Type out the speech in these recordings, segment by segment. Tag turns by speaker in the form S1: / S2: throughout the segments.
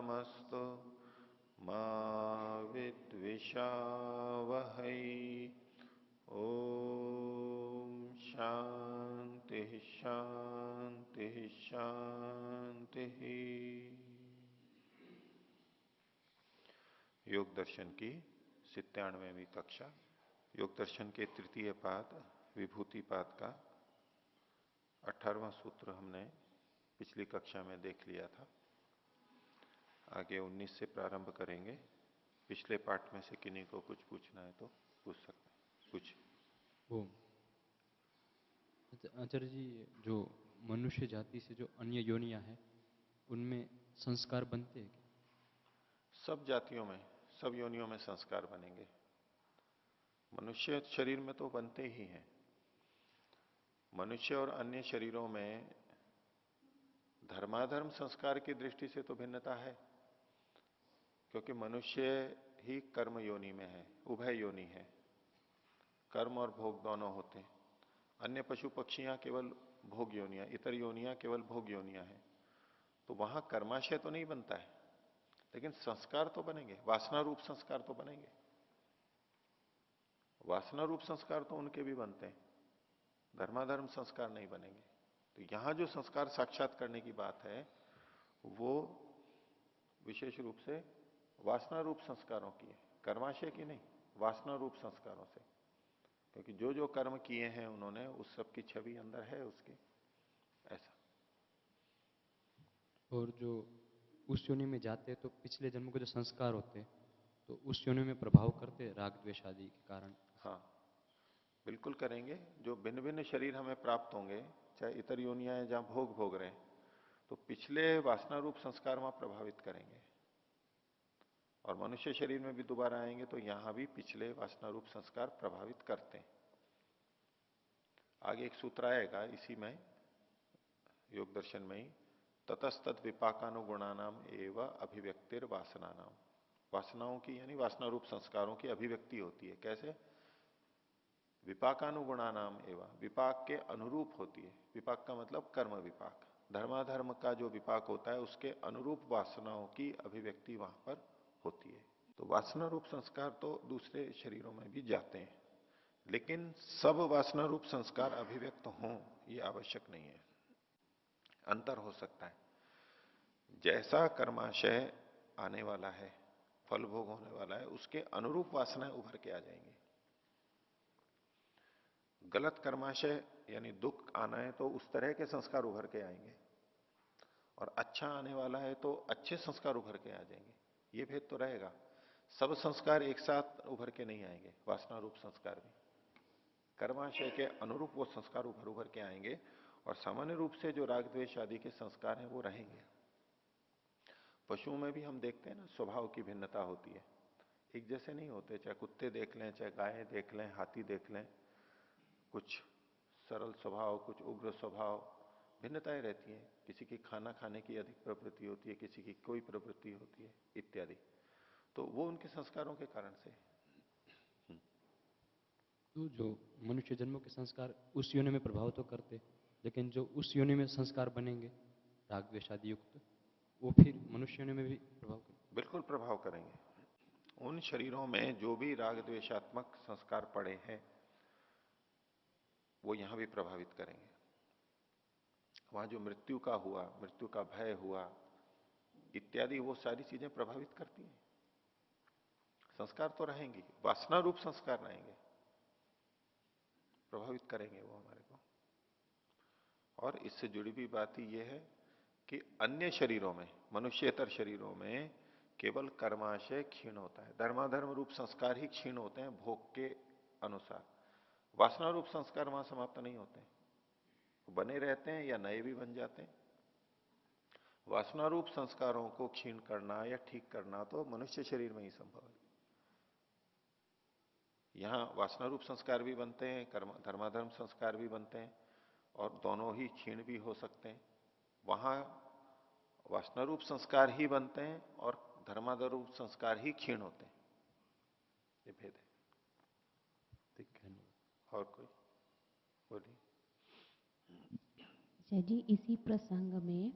S1: नमस्तु मा विद्विषावहै। ओम शांति शांति शांति। योग दर्शन की 97वीं कक्षा, योग दर्शन के तृतीय पाद विभूति पाद का 18वां सूत्र हमने पिछली कक्षा में देख लिया था। आगे 19 से प्रारंभ करेंगे। पिछले पाठ में से किन्हीं को कुछ पूछना है तो पूछ सकते हैं। कुछ
S2: आचार्य जी, जो मनुष्य जाति से जो अन्य योनियां हैं उनमें संस्कार बनते हैं क्या?
S1: सब जातियों में, सब योनियों में संस्कार बनेंगे। मनुष्य शरीर में तो बनते ही हैं। मनुष्य और अन्य शरीरों में धर्माधर्म संस्कार की दृष्टि से तो भिन्नता है, क्योंकि मनुष्य ही कर्म योनि में है, उभय योनि है, कर्म और भोग दोनों होते हैं। अन्य पशु पक्षियां केवल भोग योनियां, इतर योनियां केवल भोग योनियां हैं। तो वहां कर्माशय तो नहीं बनता है, लेकिन संस्कार तो बनेंगे, वासना रूप संस्कार तो बनेंगे। वासना रूप संस्कार तो उनके भी बनते हैं, धर्माधर्म संस्कार नहीं बनेंगे। तो यहां जो संस्कार साक्षात करने की बात है वो विशेष रूप से वासना रूप संस्कारों की है, कर्माशय की नहीं, वासना रूप संस्कारों से। क्योंकि जो जो कर्म किए हैं उन्होंने, उस सब की छवि अंदर है उसके, ऐसा।
S2: और जो उस योनि में जाते हैं तो पिछले जन्म के जो संस्कार होते हैं तो उस योनि में प्रभाव करते हैं राग द्वेष आदि के कारण?
S1: हाँ, बिल्कुल करेंगे। जो भिन्न भिन्न शरीर हमें प्राप्त होंगे, चाहे इतर योनियां हैं जहां भोग भोग रहे हैं, तो पिछले वासना रूप संस्कार वहां प्रभावित करेंगे। और मनुष्य शरीर में भी दोबारा आएंगे तो यहां भी पिछले वासना रूप संस्कार प्रभावित करते हैं। आगे एक सूत्र आएगा इसी में, योग दर्शन में ही, ततस्तद विपाकानुगुणानाम एवं अभिव्यक्तिर वासनानाम। वासनाओं की यानी वासना रूप संस्कारों की अभिव्यक्ति होती है। कैसे? विपाकानुगुणानाम एवं, विपाक के अनुरूप होती है। विपाक का मतलब कर्म विपाक, धर्माधर्म का जो विपाक होता है उसके अनुरूप वासनाओं की अभिव्यक्ति वहां पर होती है। तो वासना रूप संस्कार तो दूसरे शरीरों में भी जाते हैं, लेकिन सब वासना रूप संस्कार अभिव्यक्त हों ये आवश्यक नहीं है, अंतर हो सकता है। जैसा कर्माशय आने वाला है, फल भोग होने वाला है, उसके अनुरूप वासनाएं उभर के आ जाएंगी। गलत कर्माशय यानी दुख आना है तो उस तरह के संस्कार उभर के आएंगे, और अच्छा आने वाला है तो अच्छे संस्कार उभर के आ जाएंगे। ये भेद तो रहेगा। सब संस्कार एक साथ उभर के नहीं आएंगे, वासना रूप संस्कार भी। कर्माशय के अनुरूप वो संस्कार उभर उभर के आएंगे, और सामान्य रूप से जो राग द्वेष आदि के संस्कार हैं वो रहेंगे। पशुओं में भी हम देखते हैं ना, स्वभाव की भिन्नता होती है, एक जैसे नहीं होते। चाहे कुत्ते देख लें, चाहे गायें देख लें, हाथी देख लें, कुछ सरल स्वभाव, कुछ उग्र स्वभाव, भिन्नताएं रहती हैं। किसी की खाना खाने की अधिक प्रवृत्ति होती है, किसी की कोई प्रवृत्ति होती है, इत्यादि। तो वो उनके संस्कारों के कारण से।
S2: तो जो मनुष्य जन्मों के संस्कार उस योनि में प्रभाव तो करते, लेकिन जो उस योनि में संस्कार बनेंगे राग द्वेष आदि युक्त, वो फिर मनुष्य योनि में भी प्रभाव करेंगे?
S1: बिल्कुल प्रभाव करेंगे। उन शरीरों में जो भी राग द्वेषात्मक संस्कार पड़े हैं वो यहां भी प्रभावित करेंगे। वहां जो मृत्यु का हुआ, मृत्यु का भय हुआ इत्यादि, वो सारी चीजें प्रभावित करती हैं। संस्कार तो रहेंगी, वासना रूप संस्कार रहेंगे, प्रभावित करेंगे वो हमारे को। और इससे जुड़ी भी बात ही यह है कि अन्य शरीरों में, मनुष्यतर शरीरों में केवल कर्माशय क्षीण होता है, धर्माधर्म रूप संस्कार ही क्षीण होते हैं भोग के अनुसार। वासना रूप संस्कार वहां समाप्त नहीं होते हैं, बने रहते हैं या नए भी बन जाते हैं। वासना रूप संस्कारों को क्षीण करना या ठीक करना तो मनुष्य शरीर में ही संभव है। यहां वासना रूप संस्कार भी बनते हैं, कर्म धर्माधर्म संस्कार भी बनते हैं, और दोनों ही क्षीण भी हो सकते हैं। वहां वासना रूप संस्कार ही बनते हैं और धर्माधर्म रूप संस्कार ही क्षीण होते हैं। ये भेद है। ठीक है, और कोई बोलिए।
S3: जी, इसी प्रसंग में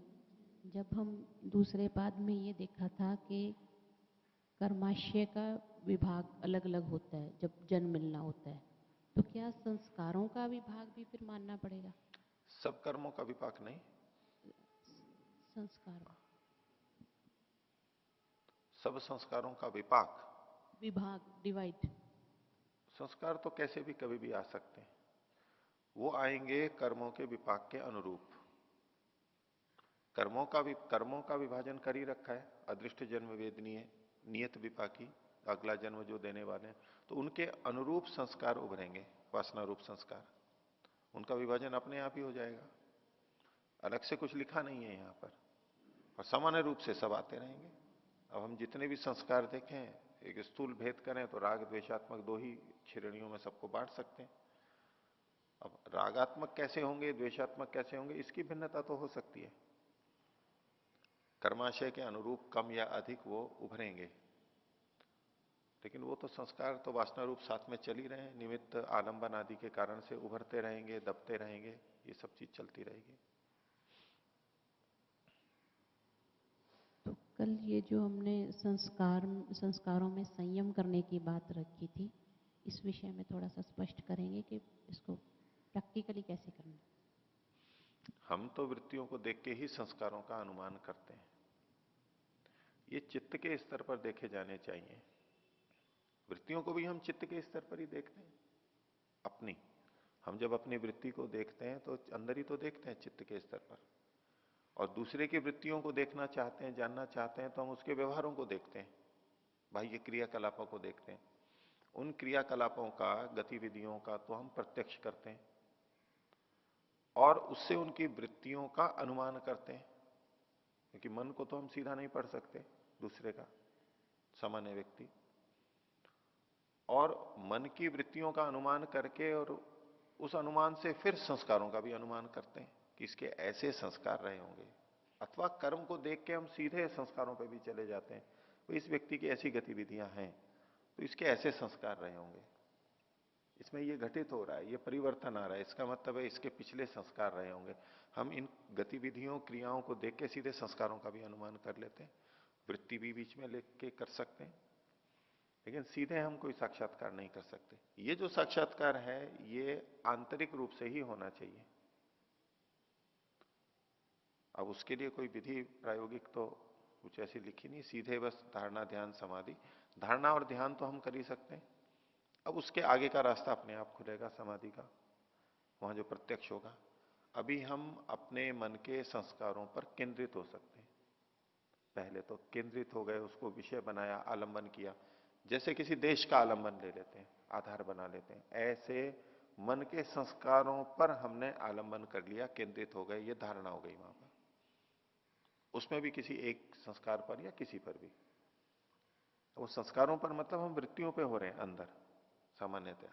S3: जब हम दूसरे पाद में ये देखा था कि कर्माशय का विभाग अलग अलग होता है जब जन्म मिलना होता है, तो क्या संस्कारों का विभाग भी फिर मानना पड़ेगा?
S1: सब कर्मों का विपाक नहीं,
S3: संस्कारों
S1: सब संस्कारों का विपाक।
S3: विभाग डिवाइड।
S1: संस्कार तो कैसे भी कभी भी आ सकते हैं, वो आएंगे कर्मों के विपाक के अनुरूप। कर्मों का विभाजन कर ही रखा है, अदृष्ट जन्म वेदनीय, नियत विपाकी, अगला जन्म जो देने वाले हैं, तो उनके अनुरूप संस्कार उभरेंगे, वासना रूप संस्कार। उनका विभाजन अपने आप ही हो जाएगा, अलग से कुछ लिखा नहीं है यहां पर, और सामान्य रूप से सब आते रहेंगे। अब हम जितने भी संस्कार देखें, एक स्थूल भेद करें तो राग द्वेषात्मक दो ही श्रेणियों में सबको बांट सकते हैं। अब रागात्मक कैसे होंगे, द्वेषात्मक कैसे होंगे, इसकी भिन्नता तो हो सकती है। कर्माशय के अनुरूप कम या अधिक वो उभरेंगे, लेकिन वो तो संस्कार तो वासना रूप साथ में चल ही रहे हैं, निमित्त आलंबन आदि के कारण से उभरते रहेंगे, दबते रहेंगे, ये सब चीज चलती रहेगी।
S3: तो कल ये जो हमने संस्कारों में संयम करने की बात रखी थी, इस विषय में थोड़ा सा स्पष्ट करेंगे कि इसको प्रैक्टिकली कैसे करना?
S1: हम तो वृत्तियों को देख के ही संस्कारों का अनुमान करते हैं, ये चित्त के स्तर पर देखे जाने चाहिए। वृत्तियों को भी हम चित्त के स्तर पर ही देखते हैं अपनी। हम जब अपनी वृत्ति को देखते हैं तो अंदर ही तो देखते हैं, चित्त के स्तर पर। और दूसरे की वृत्तियों को देखना चाहते हैं, जानना चाहते हैं, तो हम उसके व्यवहारों को देखते हैं, बाह्य क्रियाकलापों को देखते हैं। उन क्रियाकलापों का, गतिविधियों का तो हम प्रत्यक्ष करते हैं, और उससे उनकी वृत्तियों का अनुमान करते हैं, क्योंकि मन को तो हम सीधा नहीं पढ़ सकते दूसरे का, सामान्य व्यक्ति। और मन की वृत्तियों का अनुमान करके और उस अनुमान से फिर संस्कारों का भी अनुमान करते हैं कि इसके ऐसे संस्कार रहे होंगे। अथवा कर्म को देख के हम सीधे संस्कारों पर भी चले जाते हैं, तो इस व्यक्ति की ऐसी गतिविधियां हैं तो इसके ऐसे संस्कार रहे होंगे, इसमें ये घटित हो रहा है, ये परिवर्तन आ रहा है, इसका मतलब है इसके पिछले संस्कार रहे होंगे। हम इन गतिविधियों क्रियाओं को देख के सीधे संस्कारों का भी अनुमान कर लेते हैं, वृत्ति भी बीच में लेके कर सकते हैं, लेकिन सीधे हम कोई साक्षात्कार नहीं कर सकते। ये जो साक्षात्कार है ये आंतरिक रूप से ही होना चाहिए। अब उसके लिए कोई विधि प्रायोगिक तो कुछ ऐसी लिखी नहीं, सीधे बस धारणा ध्यान समाधि, धारणा और ध्यान तो हम कर ही सकते हैं। अब उसके आगे का रास्ता अपने आप खुलेगा समाधि का, वहां जो प्रत्यक्ष होगा। अभी हम अपने मन के संस्कारों पर केंद्रित हो सकते हैं। पहले तो केंद्रित हो गए, उसको विषय बनाया, आलंबन किया, जैसे किसी देश का आलंबन ले लेते हैं, आधार बना लेते हैं, ऐसे मन के संस्कारों पर हमने आलंबन कर लिया, केंद्रित हो गए, ये धारणा हो गई वहां पर। उसमें भी किसी एक संस्कार पर या किसी पर भी, वो संस्कारों पर मतलब हम वृत्तियों पे हो रहे हैं अंदर सामान्यतः।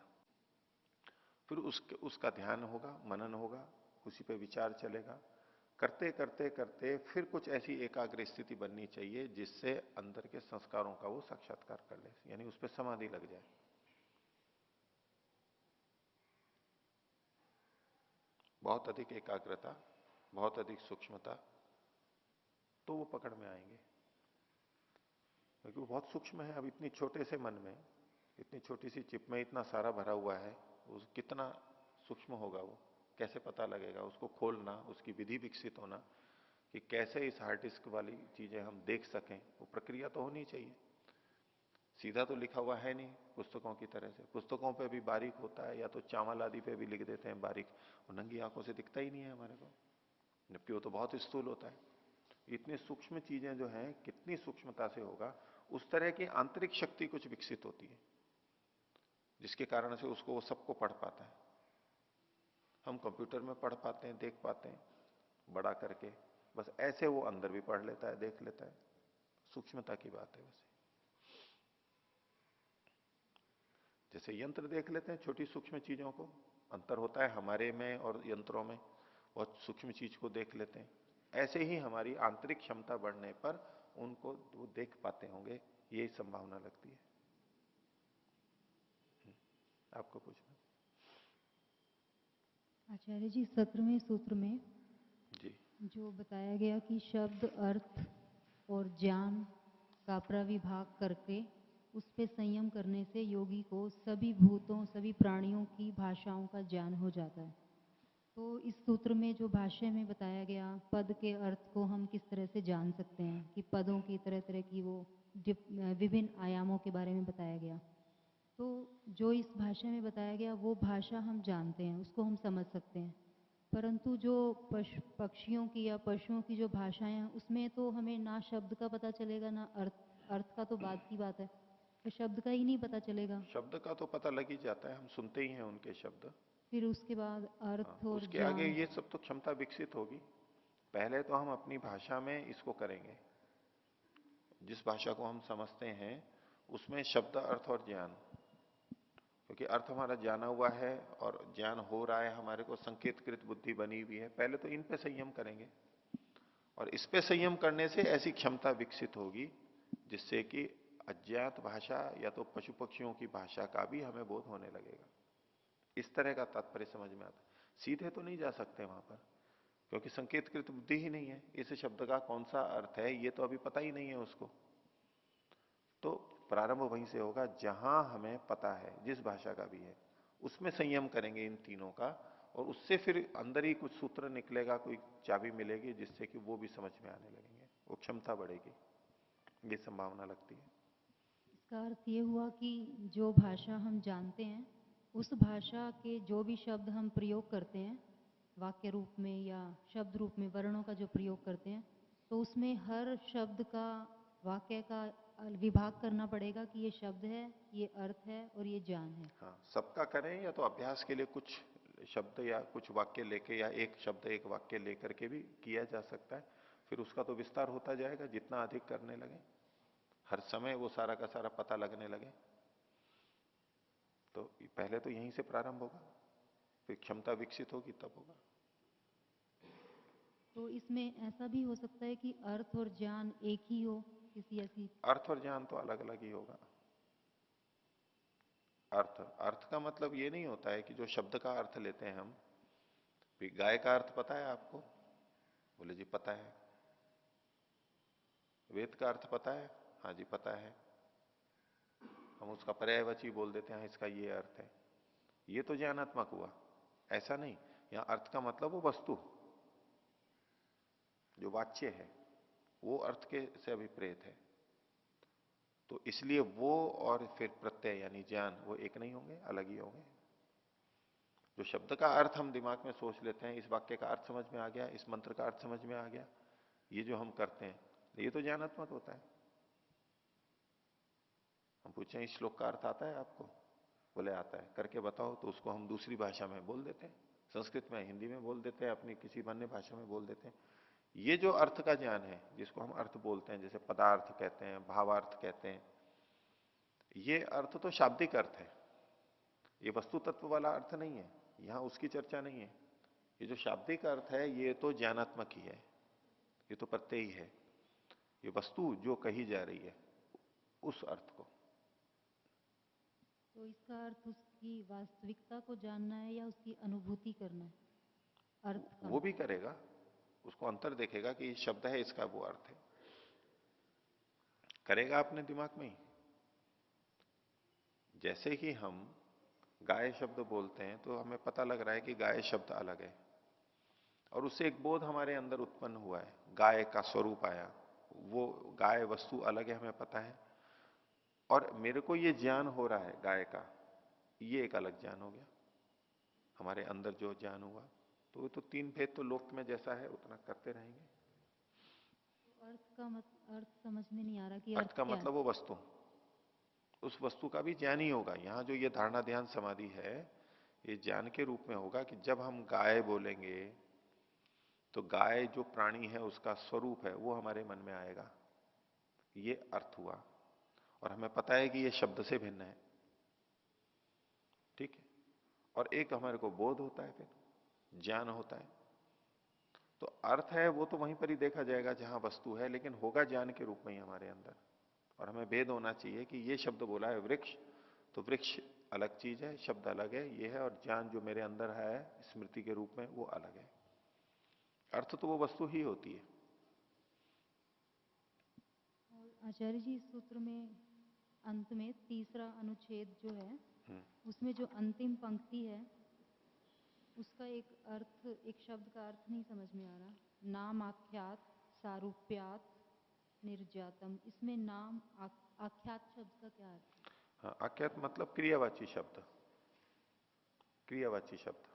S1: फिर उसका ध्यान होगा, मनन होगा, उसी पे विचार चलेगा, करते करते करते फिर कुछ ऐसी एकाग्र स्थिति बननी चाहिए जिससे अंदर के संस्कारों का वो साक्षात्कार कर ले, यानी उस पर समाधि लग जाए। बहुत अधिक एकाग्रता, बहुत अधिक सूक्ष्मता, तो वो पकड़ में आएंगे, क्योंकि वो बहुत सूक्ष्म है। अब इतनी छोटे से मन में, इतनी छोटी सी चिप में इतना सारा भरा हुआ है, उस कितना सूक्ष्म होगा वो, कैसे पता लगेगा? उसको खोलना, उसकी विधि विकसित होना कि कैसे इस हार्ड डिस्क वाली चीजें हम देख सकें, वो प्रक्रिया तो होनी चाहिए। सीधा तो लिखा हुआ है नहीं पुस्तकों की तरह से, पुस्तकों पे भी बारीक होता है, या तो चावल आदि पे भी लिख देते हैं बारीक, और नंगी आंखों से दिखता ही नहीं है हमारे को, जबकि वो तो बहुत स्थूल होता है। इतनी सूक्ष्म चीजें जो हैं, कितनी सूक्ष्मता से होगा, उस तरह की आंतरिक शक्ति कुछ विकसित होती है, जिसके कारण से उसको वो सबको पढ़ पाता है। हम कंप्यूटर में पढ़ पाते हैं, देख पाते हैं बड़ा करके, बस ऐसे वो अंदर भी पढ़ लेता है, देख लेता है। सूक्ष्मता की बात है। वैसे जैसे यंत्र देख लेते हैं, छोटी सूक्ष्म चीजों को, अंतर होता है हमारे में और यंत्रों में, बहुत सूक्ष्म चीज को देख लेते हैं। ऐसे ही हमारी आंतरिक क्षमता बढ़ने पर उनको वो देख पाते होंगे, यही संभावना लगती है। आपको पूछना?
S4: आचार्य जी, 17वें सूत्र में
S1: जी
S4: जो बताया गया कि शब्द अर्थ और ज्ञान का प्रविभाग करके उस पे संयम करने से योगी को सभी भूतों सभी प्राणियों की भाषाओं का ज्ञान हो जाता है। तो इस सूत्र में जो भाष्य में बताया गया पद के अर्थ को हम किस तरह से जान सकते हैं कि पदों की तरह तरह की वो विभिन्न आयामों के बारे में बताया गया। तो जो इस भाषा में बताया गया वो भाषा हम जानते हैं, उसको हम समझ सकते हैं, परंतु जो पक्षियों की या पशुओं की जो भाषाएं हैं उसमें तो हमें ना शब्द का पता चलेगा ना अर्थ का तो बात की बात है, तो शब्द का ही नहीं पता चलेगा।
S1: शब्द का तो पता लग ही जाता है, हम सुनते ही हैं उनके शब्द।
S4: फिर उसके बाद
S1: हाँ,
S4: अर्थ और
S1: उसके आगे
S4: ज्ञान।
S1: ये सब तो क्षमता विकसित होगी। पहले तो हम अपनी भाषा में इसको करेंगे, जिस भाषा को हम समझते हैं उसमें शब्द अर्थ और ज्ञान, क्योंकि अर्थ हमारा जाना हुआ है और ज्ञान हो रहा है, हमारे को संकेतकृत बुद्धि बनी हुई है, पहले तो इन पे संयम करेंगे और इस पे संयम करने से ऐसी क्षमता विकसित होगी जिससे कि अज्ञात भाषा या तो पशु पक्षियों की भाषा का भी हमें बोध होने लगेगा। इस तरह का तात्पर्य समझ में आता है। सीधे तो नहीं जा सकते वहां पर, क्योंकि संकेतकृत बुद्धि ही नहीं है, इस शब्द का कौन सा अर्थ है ये तो अभी पता ही नहीं है उसको। तो प्रारंभ वहीं से होगा जहां हमें पता है, जिस भाषा का भी है उसमें संयम करेंगे इन तीनों का, और उससे फिर अंदर ही कुछ सूत्र निकलेगा, कोई चाबी मिलेगी जिससे कि वो भी समझ में आने लगेंगे, वो क्षमता बढ़ेगी, ये संभावना लगती है।
S4: इसका अर्थ ये हुआ कि जो भाषा हम जानते हैं उस भाषा के जो भी शब्द हम प्रयोग करते हैं वाक्य रूप में या शब्द रूप में वर्णों का जो प्रयोग करते हैं, तो उसमें हर शब्द का वाक्य का विभाग करना पड़ेगा कि ये शब्द है, ये अर्थ है और ये ज्ञान है।
S1: हाँ, सबका करें या तो अभ्यास के लिए कुछ शब्द या कुछ वाक्य लेके या एक शब्द एक वाक्य लेकर के भी किया जा सकता है, फिर उसका तो विस्तार होता जाएगा जितना अधिक करने लगे, हर समय वो सारा का सारा पता लगने लगे। तो पहले तो यहीं से प्रारंभ होगा, फिर क्षमता विकसित होगी तब होगा।
S4: तो इसमें ऐसा भी हो सकता है कि अर्थ और ज्ञान एक ही हो किसी ऐसी।
S1: अर्थ और ज्ञान तो अलग अलग ही होगा। अर्थ अर्थ का मतलब ये नहीं होता है कि जो शब्द का अर्थ लेते हैं हम, भी गाय का अर्थ पता है आपको? बोले जी पता है। वेद का अर्थ पता है? हाँ जी पता है। हम उसका पर्यायवाची बोल देते हैं, इसका ये अर्थ है, ये तो ज्ञानात्मक हुआ। ऐसा नहीं, यहां अर्थ का मतलब वो वस्तु जो वाच्य है वो अर्थ के से अभिप्रेत है, तो इसलिए वो और फिर प्रत्यय यानी ज्ञान वो एक नहीं होंगे, अलग ही होंगे। जो शब्द का अर्थ हम दिमाग में सोच लेते हैं, इस वाक्य का अर्थ समझ में आ गया, इस मंत्र का अर्थ समझ में आ गया, ये जो हम करते हैं ये तो ज्ञानात्मक होता है। हम पूछे इस श्लोक का अर्थ आता है आपको? बोले आता है, करके बताओ, तो उसको हम दूसरी भाषा में बोल देते हैं, संस्कृत में हिंदी में बोल देते हैं, अपनी किसी अन्य भाषा में बोल देते हैं। ये जो अर्थ का ज्ञान है जिसको हम अर्थ बोलते हैं, जैसे पदार्थ कहते हैं, भावार्थ कहते हैं, ये अर्थ तो शाब्दिक अर्थ है, ये वस्तु तत्व वाला अर्थ नहीं है, यहां उसकी चर्चा नहीं है। ये जो शाब्दिक अर्थ है ये तो ज्ञानात्मक ही है, ये तो प्रत्यय ही है, ये वस्तु जो कही जा रही है उस अर्थ को।
S4: तो इसका अर्थ उसकी वास्तविकता को जानना है या उसकी अनुभूति करना है अर्थ का?
S1: वो भी करेगा, उसको अंतर देखेगा कि ये शब्द है इसका वो अर्थ है, करेगा अपने दिमाग में ही। जैसे ही हम गाय शब्द बोलते हैं तो हमें पता लग रहा है कि गाय शब्द अलग है, और उससे एक बोध हमारे अंदर उत्पन्न हुआ है, गाय का स्वरूप आया, वो गाय वस्तु अलग है हमें पता है, और मेरे को ये ज्ञान हो रहा है गाय का, ये एक अलग ज्ञान हो गया हमारे अंदर जो ज्ञान हुआ। तो वो तो तीन भेद तो लोक में जैसा है उतना करते रहेंगे।
S4: तो अर्थ समझ में नहीं आ रहा कि
S1: अर्थ
S4: अर्थ
S1: का
S4: क्या है।
S1: मतलब वो वस्तु, उस वस्तु का भी ज्ञान ही होगा। यहां जो ये धारणा ध्यान समाधि है ये ज्ञान के रूप में होगा कि जब हम गाय बोलेंगे तो गाय जो प्राणी है उसका स्वरूप है वो हमारे मन में आएगा, ये अर्थ हुआ, और हमें पता है कि ये शब्द से भिन्न है, ठीक है, और एक हमारे को बोध होता है, फिर ज्ञान होता है। तो अर्थ है वो तो वहीं पर ही देखा जाएगा जहां वस्तु है, लेकिन होगा ज्ञान के रूप में ही हमारे अंदर। और हमें भेद होना चाहिए कि ये शब्द बोला है वृक्ष, तो वृक्ष अलग चीज है, शब्द अलग है, ये है, और ज्ञान जो मेरे अंदर है स्मृति के रूप में वो अलग है। अर्थ तो वो वस्तु ही होती है।
S4: और आचार्य जी, इस सूत्र में अंत में तीसरा अनुच्छेद जो है, उसमें जो अंतिम पंक्ति है, उसका एक अर्थ, एक शब्द का अर्थ नहीं समझ में आ रहा। नाम आख्यात सारूप्यात निर्जातम, इसमें नाम आख्यात शब्द का क्या अर्थ है?
S1: हाँ, आख्यात मतलब क्रियावाची शब्द, क्रियावाची शब्द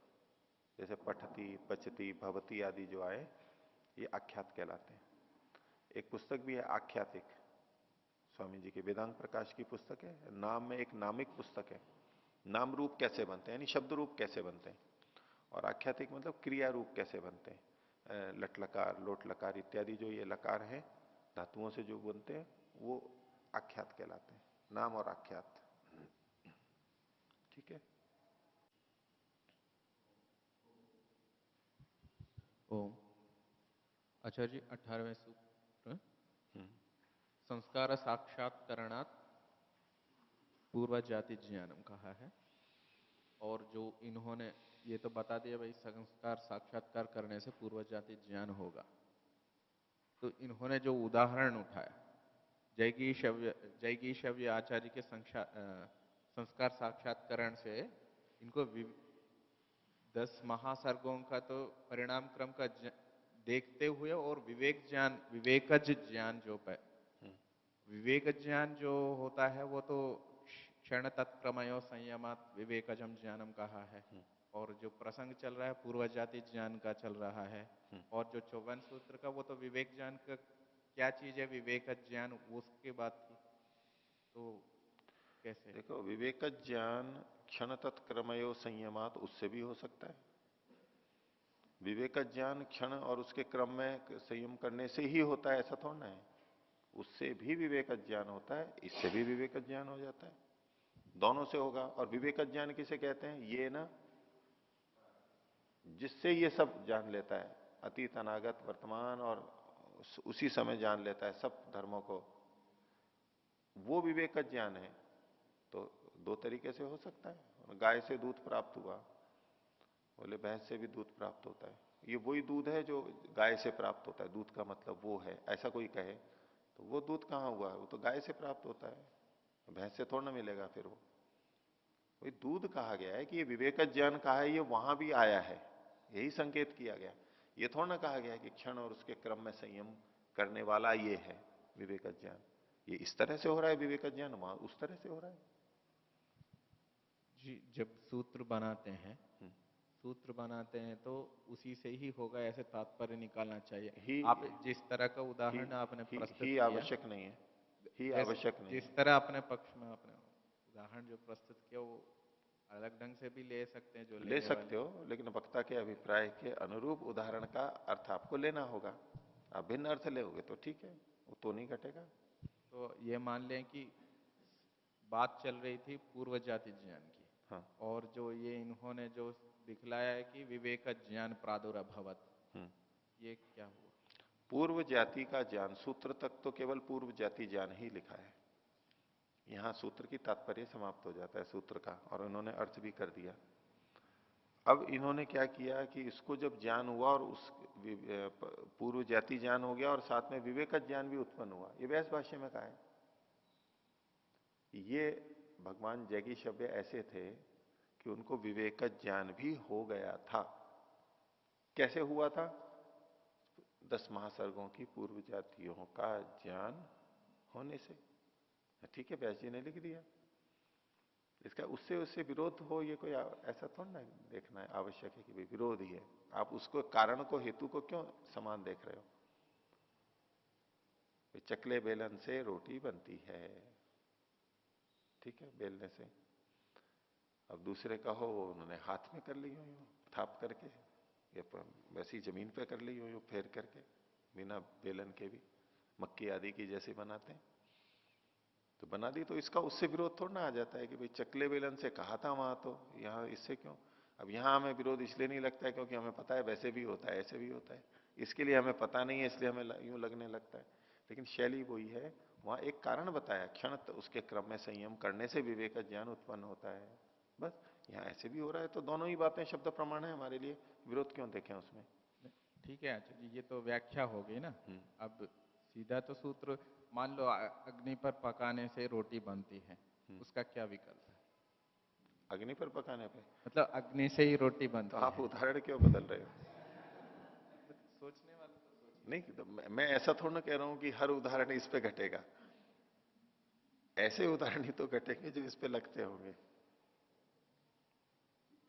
S1: जैसे पठती, पचती, भवती आदि जो आए ये आख्यात कहलाते हैं। एक पुस्तक भी है आख्यातिक, स्वामी जी के वेदांत प्रकाश की पुस्तक है। नाम में एक नामिक पुस्तक है, नाम रूप कैसे बनते हैं यानी शब्द रूप कैसे बनते हैं, और आख्यातिक मतलब क्रिया रूप कैसे बनते हैं। लट लकार, लोट लकार इत्यादि जो ये लकार हैं धातुओं से जो बनते हैं वो आख्यात कहलाते हैं, नाम और आख्यात। ठीक है।
S5: ओम। आचार्य जी, 18वें सूत्र, संस्कार साक्षात्करणात् पूर्व जाति ज्ञानम कहा है, और जो इन्होंने ये तो बता दिया भाई संस्कार साक्षात्कार करने से पूर्व जाति ज्ञान होगा, तो इन्होंने जो उदाहरण उठाया जैगी शव्य आचार्य के संस्कार साक्षात्करण से इनको 10 महासर्गों का तो परिणाम क्रम का देखते हुए और विवेकज ज्ञान जो विवेक ज्ञान जो होता है वो तो क्षण तत्क्रमयो संयमात विवेकजम ज्ञानम कहा है, और जो प्रसंग चल रहा है पूर्व जाति ज्ञान का चल रहा है, और जो 54 सूत्र का वो तो विवेक ज्ञान का क्या चीज है, विवेक ज्ञान उसके बात थी। तो कैसे
S1: देखो, विवेक ज्ञान क्षण तत्क्रमयो संयमात उससे भी हो सकता है। विवेक ज्ञान क्षण और उसके क्रम में संयम करने से ही होता है ऐसा थोड़ा है, उससे भी विवेक ज्ञान होता है, इससे भी विवेक ज्ञान हो जाता है, दोनों से होगा। और विवेक ज्ञान किसे कहते हैं, ये ना जिससे ये सब जान लेता है, अतीत अनागत वर्तमान और उसी समय जान लेता है सब धर्मों को, वो विवेक ज्ञान है। तो दो तरीके से हो सकता है। गाय से दूध प्राप्त हुआ, बोले भैंस से भी दूध प्राप्त होता है, ये वही दूध है जो गाय से प्राप्त होता है, दूध का मतलब वो है, ऐसा कोई कहे तो वो दूध कहां हुआ, वो तो गाय से प्राप्त होता है, भैंस से थोड़ा ना मिलेगा। फिर वो वही दूध कहा गया है कि ये विवेक ज्ञान कहा है, ये वहां भी आया है, यही संकेत किया गया। ये थोड़ा ना कहा गया कि क्षण और उसके क्रम में संयम करने वाला ये है विवेक ज्ञान, ये इस तरह से हो रहा है विवेक ज्ञान, वहां उस तरह से हो रहा है।
S5: जी, जब सूत्र बनाते हैं तो उसी से ही होगा ऐसे तात्पर्य निकालना चाहिए। आप जिस तरह का उदाहरण आपने प्रस्तुत किया,
S1: आवश्यक नहीं है, ही आवश्यक नहीं,
S5: जिस तरह अपने पक्ष में आपने उदाहरण जो प्रस्तुत किया वो अलग ढंग से भी ले सकते हैं, जो
S1: ले सकते हो, लेकिन वक्ता के अभिप्राय के अनुरूप उदाहरण का अर्थ आपको लेना होगा। आप भिन्न अर्थ लेोगे तो ठीक है, वो तो नहीं घटेगा।
S5: तो ये मान लें कि बात चल रही थी पूर्व जाति ज्ञान की,
S1: हाँ,
S5: और जो ये इन्होंने जो दिखलाया है कि विवेक ज्ञान प्रादुर्भवत, ये क्या हुआ?
S1: पूर्व जाति का ज्ञान, सूत्र तक तो केवल पूर्व जाति ज्ञान ही लिखा है, यहां सूत्र की तात्पर्य समाप्त हो जाता है सूत्र का, और उन्होंने अर्थ भी कर दिया। अब इन्होंने क्या किया कि इसको जब ज्ञान हुआ और उस पूर्व जाति ज्ञान हो गया और साथ में विवेक ज्ञान भी उत्पन्न हुआ, ये व्यास भाष्य में कहा है। ये भगवान जैगी शब्द ऐसे थे कि उनको विवेक ज्ञान भी हो गया था। कैसे हुआ था? 10 महासर्गों की पूर्व जातियों का ज्ञान होने से। ठीक है, व्यास जी ने लिख दिया, इसका उससे उससे विरोध हो ये कोई ऐसा थोड़ा ना देखना है आवश्यक है कि भाई विरोध ही है। आप उसको कारण को, हेतु को क्यों समान देख रहे हो? चकले बेलन से रोटी बनती है, ठीक है, बेलने से। अब दूसरे का हो, उन्होंने हाथ में कर ली हो थाप करके, ये वैसी जमीन पे कर ली हो फेर करके, बिना बेलन के भी, मक्की आदि की जैसे बनाते हैं तो बना दी। तो इसका उससे विरोध थोड़ा ना आ जाता है कि भाई चकले बेलन से कहा था वहां, तो यहां इससे क्यों? अब यहां हमें विरोध इसलिए नहीं लगता है क्योंकि हमें पता है वैसे भी होता है, ऐसे भी होता है, इसके लिए हमें पता नहीं है इसलिए हमें यूं लगने लगता है। लेकिन शैली वही है, वहां एक कारण बताया, क्षण उसके क्रम में संयम करने से विवेक ज्ञान उत्पन्न होता है, बस। यहां ऐसे भी हो रहा है, तो दोनों ही बातें शब्द प्रमाण है हमारे लिए, विरोध क्यों देखें उसमें?
S5: ठीक है आचार्य जी, ये तो व्याख्या हो गई ना। अब सीधा तो सूत्र, मान लो अग्नि पर पकाने से रोटी बनती है, उसका क्या विकल्प है?
S1: अग्नि पर पकाने पे
S5: मतलब अग्नि से ही रोटी
S1: तो
S5: बनती
S1: आप
S5: है।
S1: उदाहरण क्यों बदल रहे हो?
S5: सोचने वाला तो सोच।
S1: नहीं तो मैं ऐसा थोड़ा ना कह रहा हूं कि हर उदाहरण इस पे घटेगा। ऐसे उदाहरण ही तो घटेंगे जो इस पे लगते होंगे।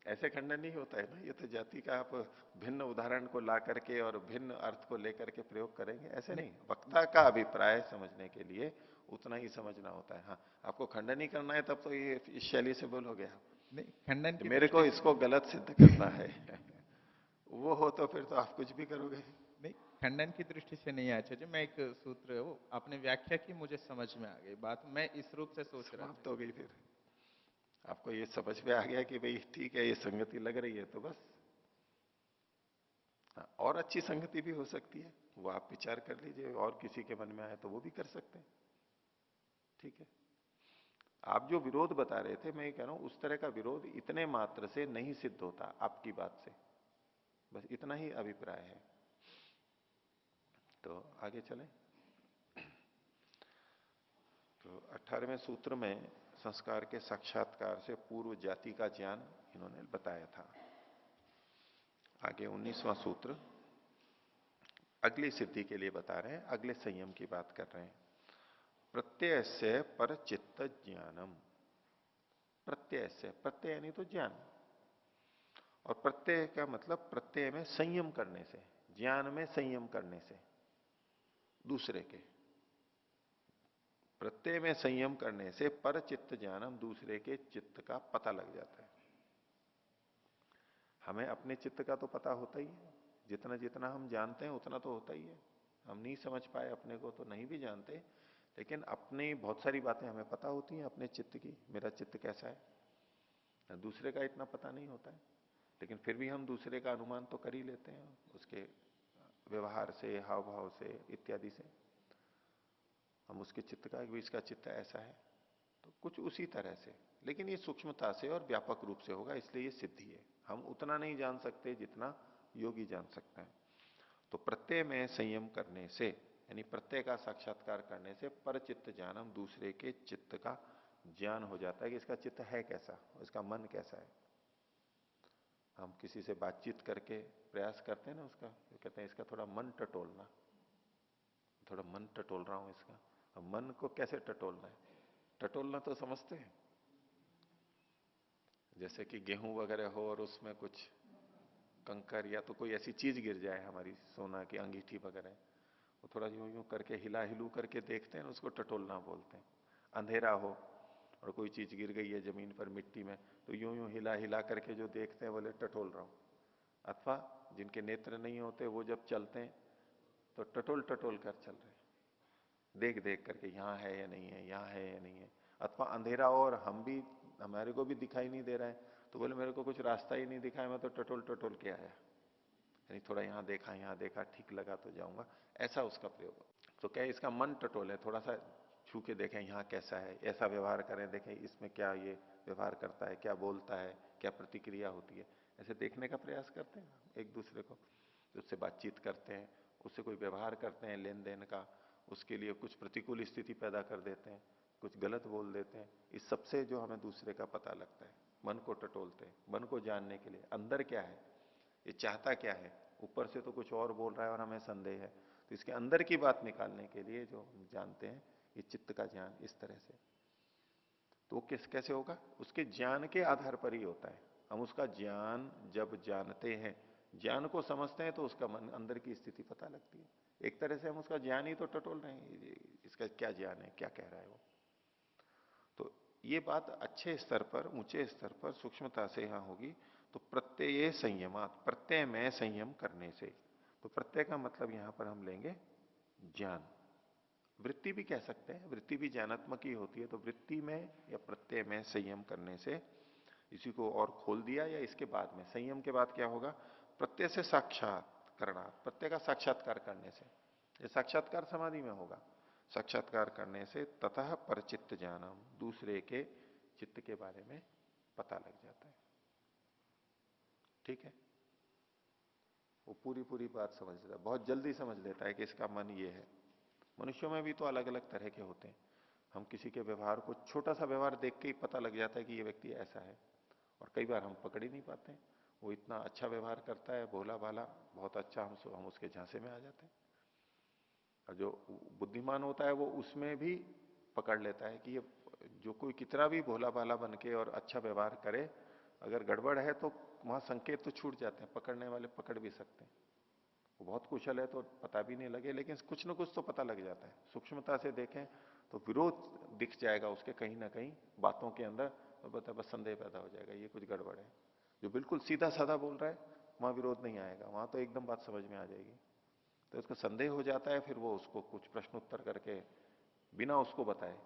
S1: ऐसे खंडन नहीं होता है ना, ये तो जाति का आप भिन्न उदाहरण को ला करके और भिन्न अर्थ को लेकर के प्रयोग करेंगे, ऐसे नहीं। वक्ता का अभिप्राय समझने के लिए उतना ही समझना होता है। हाँ, आपको खंडन ही करना है तब तो ये इस शैली से बोलोगे आप,
S5: नहीं, खंडन की
S1: मेरे को
S5: दृष्टि
S1: इसको गलत सिद्ध करना है वो हो तो फिर तो आप कुछ भी करोगे।
S5: नहीं, खंडन की दृष्टि से नहीं आचार्य जी, मैं एक सूत्र वो आपने व्याख्या की, मुझे समझ में आ गई बात, मैं इस रूप से सोच रहा
S1: समाप्त
S5: था।
S1: हो गई फिर। आपको ये समझ में आ गया कि भाई ठीक है, ये संगति लग रही है तो बस। हाँ, और अच्छी संगति भी हो सकती है, वो आप विचार कर लीजिए, और किसी के मन में आए तो वो भी कर सकते हैं। ठीक है, आप जो विरोध बता रहे थे, मैं ये कह रहा हूं उस तरह का विरोध इतने मात्र से नहीं सिद्ध होता आपकी बात से, बस इतना ही अभिप्राय है। तो आगे चलें। तो 18वें सूत्र में संस्कार के साक्षात्कार से पूर्व जाति का ज्ञान इन्होंने बताया था। आगे 19वां सूत्र अगली सिद्धि के लिए बता रहे हैं, अगले संयम की बात कर रहे हैं। प्रत्यय से पर चित्त ज्ञानम। प्रत्यय से, प्रत्यय यानी तो ज्ञान, और प्रत्यय का मतलब प्रत्यय में संयम करने से, ज्ञान में संयम करने से, दूसरे के प्रत्यय में संयम करने से पर चित्त ज्ञानम, दूसरे के चित्त का पता लग जाता है। हमें अपने चित्त का तो पता होता ही है, जितना जितना हम जानते हैं उतना तो होता ही है। हम नहीं समझ पाए अपने को तो नहीं भी जानते, लेकिन अपनी बहुत सारी बातें हमें पता होती हैं अपने चित्त की, मेरा चित्त कैसा है। दूसरे का इतना पता नहीं होता है, लेकिन फिर भी हम दूसरे का अनुमान तो कर ही लेते हैं, उसके व्यवहार से, हाव भाव से इत्यादि से हम उसके चित्त का, भी इसका चित्त ऐसा है। तो कुछ उसी तरह से, लेकिन ये सूक्ष्मता से और व्यापक रूप से होगा, इसलिए ये सिद्धि है। हम उतना नहीं जान सकते जितना योगी जान सकते हैं। तो प्रत्यय में संयम करने से, यानी प्रत्यय का साक्षात्कार करने से परचित्त ज्ञानम, दूसरे के चित्त का ज्ञान हो जाता है कि इसका चित्त है कैसा, इसका मन कैसा है। हम किसी से बातचीत करके प्रयास करते हैं ना उसका, कहते हैं इसका थोड़ा मन टटोलना, थोड़ा मन टटोल रहा हूं इसका। अब मन को कैसे टटोलना है? टटोलना तो समझते हैं, जैसे कि गेहूं वगैरह हो और उसमें कुछ कंकर या तो कोई ऐसी चीज गिर जाए, हमारी सोना की अंगीठी वगैरह, वो थोड़ा यूं यूं करके हिला हिलू करके देखते हैं, उसको टटोलना बोलते हैं। अंधेरा हो और कोई चीज गिर गई है जमीन पर मिट्टी में, तो यूं यूं हिला हिला करके जो देखते हैं बोले टटोल रहा हूं। अथवा जिनके नेत्र नहीं होते वो जब चलते हैं तो टटोल टटोल कर चल रहे, देख देख करके यहां है या नहीं है, यहां है या नहीं है। अथवा अंधेरा हो और हम भी, हमारे को भी दिखाई नहीं दे रहा है, तो बोले मेरे को कुछ रास्ता ही नहीं दिखा है, मैं तो टटोल टटोल के आया, यानी थोड़ा यहां देखा यहां देखा, ठीक लगा तो जाऊंगा, ऐसा उसका प्रयोग। तो क्या इसका मन टटोल है, थोड़ा सा छू के देखें यहाँ कैसा है, ऐसा व्यवहार करें, देखें इसमें क्या ये व्यवहार करता है, क्या बोलता है, क्या प्रतिक्रिया होती है, ऐसे देखने का प्रयास करते हैं एक दूसरे को। उससे बातचीत करते हैं, उससे कोई व्यवहार करते हैं लेन देन का, उसके लिए कुछ प्रतिकूल स्थिति पैदा कर देते हैं, कुछ गलत बोल देते हैं। इस सबसे जो हमें दूसरे का पता लगता है, मन को टटोलते हैं, मन को जानने के लिए अंदर क्या है, ये चाहता क्या है। ऊपर से तो कुछ और बोल रहा है और हमें संदेह है, तो इसके अंदर की बात निकालने के लिए जो हम जानते हैं, ये चित्त का ज्ञान इस तरह से। तो किस कैसे होगा? उसके ज्ञान के आधार पर ही होता है। हम उसका ज्ञान जब जानते हैं, ज्ञान को समझते हैं, तो उसका मन अंदर की स्थिति पता लगती है। एक तरह से हम उसका ज्ञान ही तो टटोल रहे हैं, इसका क्या ज्ञान है, क्या कह रहा है वो। तो ये बात अच्छे स्तर पर, ऊंचे स्तर पर सूक्ष्मता से यहां होगी। तो प्रत्यय संयमात, प्रत्यय में संयम करने से, तो प्रत्यय का मतलब यहां पर हम लेंगे ज्ञान। वृत्ति भी कह सकते हैं, वृत्ति भी ज्ञानात्मक ही होती है। तो वृत्ति में या प्रत्यय में संयम करने से, इसी को और खोल दिया, या इसके बाद में संयम के बाद क्या होगा? प्रत्यय से साक्षात्करणा, प्रत्यय का साक्षात्कार करने से, ये साक्षात्कार समाधि में होगा। साक्षात्कार करने से ततः परचित्त ज्ञानम, दूसरे के चित्त के बारे में पता लग जाता है। ठीक है, वो पूरी पूरी बात समझ लेता है, बहुत जल्दी समझ लेता है कि इसका मन ये है। मनुष्यों में भी तो अलग अलग तरह के होते हैं। हम किसी के व्यवहार को, छोटा सा व्यवहार देख के ही पता लग जाता है कि ये व्यक्ति ऐसा है, और कई बार हम पकड़ ही नहीं पाते हैं। वो इतना अच्छा व्यवहार करता है, भोला भाला, बहुत अच्छा, हम उसके झांसे में आ जाते हैं। और जो बुद्धिमान होता है वो उसमें भी पकड़ लेता है कि ये जो कोई कितना भी भोला भाला बन के और अच्छा व्यवहार करे, अगर गड़बड़ है तो वहां संकेत तो छूट जाते हैं, पकड़ने वाले पकड़ भी सकते हैं। वो बहुत कुशल है तो पता भी नहीं लगे, लेकिन कुछ ना कुछ तो पता लग जाता है। सूक्ष्मता से देखें तो विरोध दिख जाएगा उसके कहीं ना कहीं बातों के अंदर, तो बस संदेह पैदा हो जाएगा, ये कुछ गड़बड़ है। जो बिल्कुल सीधा साधा बोल रहा है वहां विरोध नहीं आएगा, वहां तो एकदम बात समझ में आ जाएगी। तो उसको संदेह हो जाता है, फिर वो उसको कुछ प्रश्न उत्तर करके बिना उसको बताए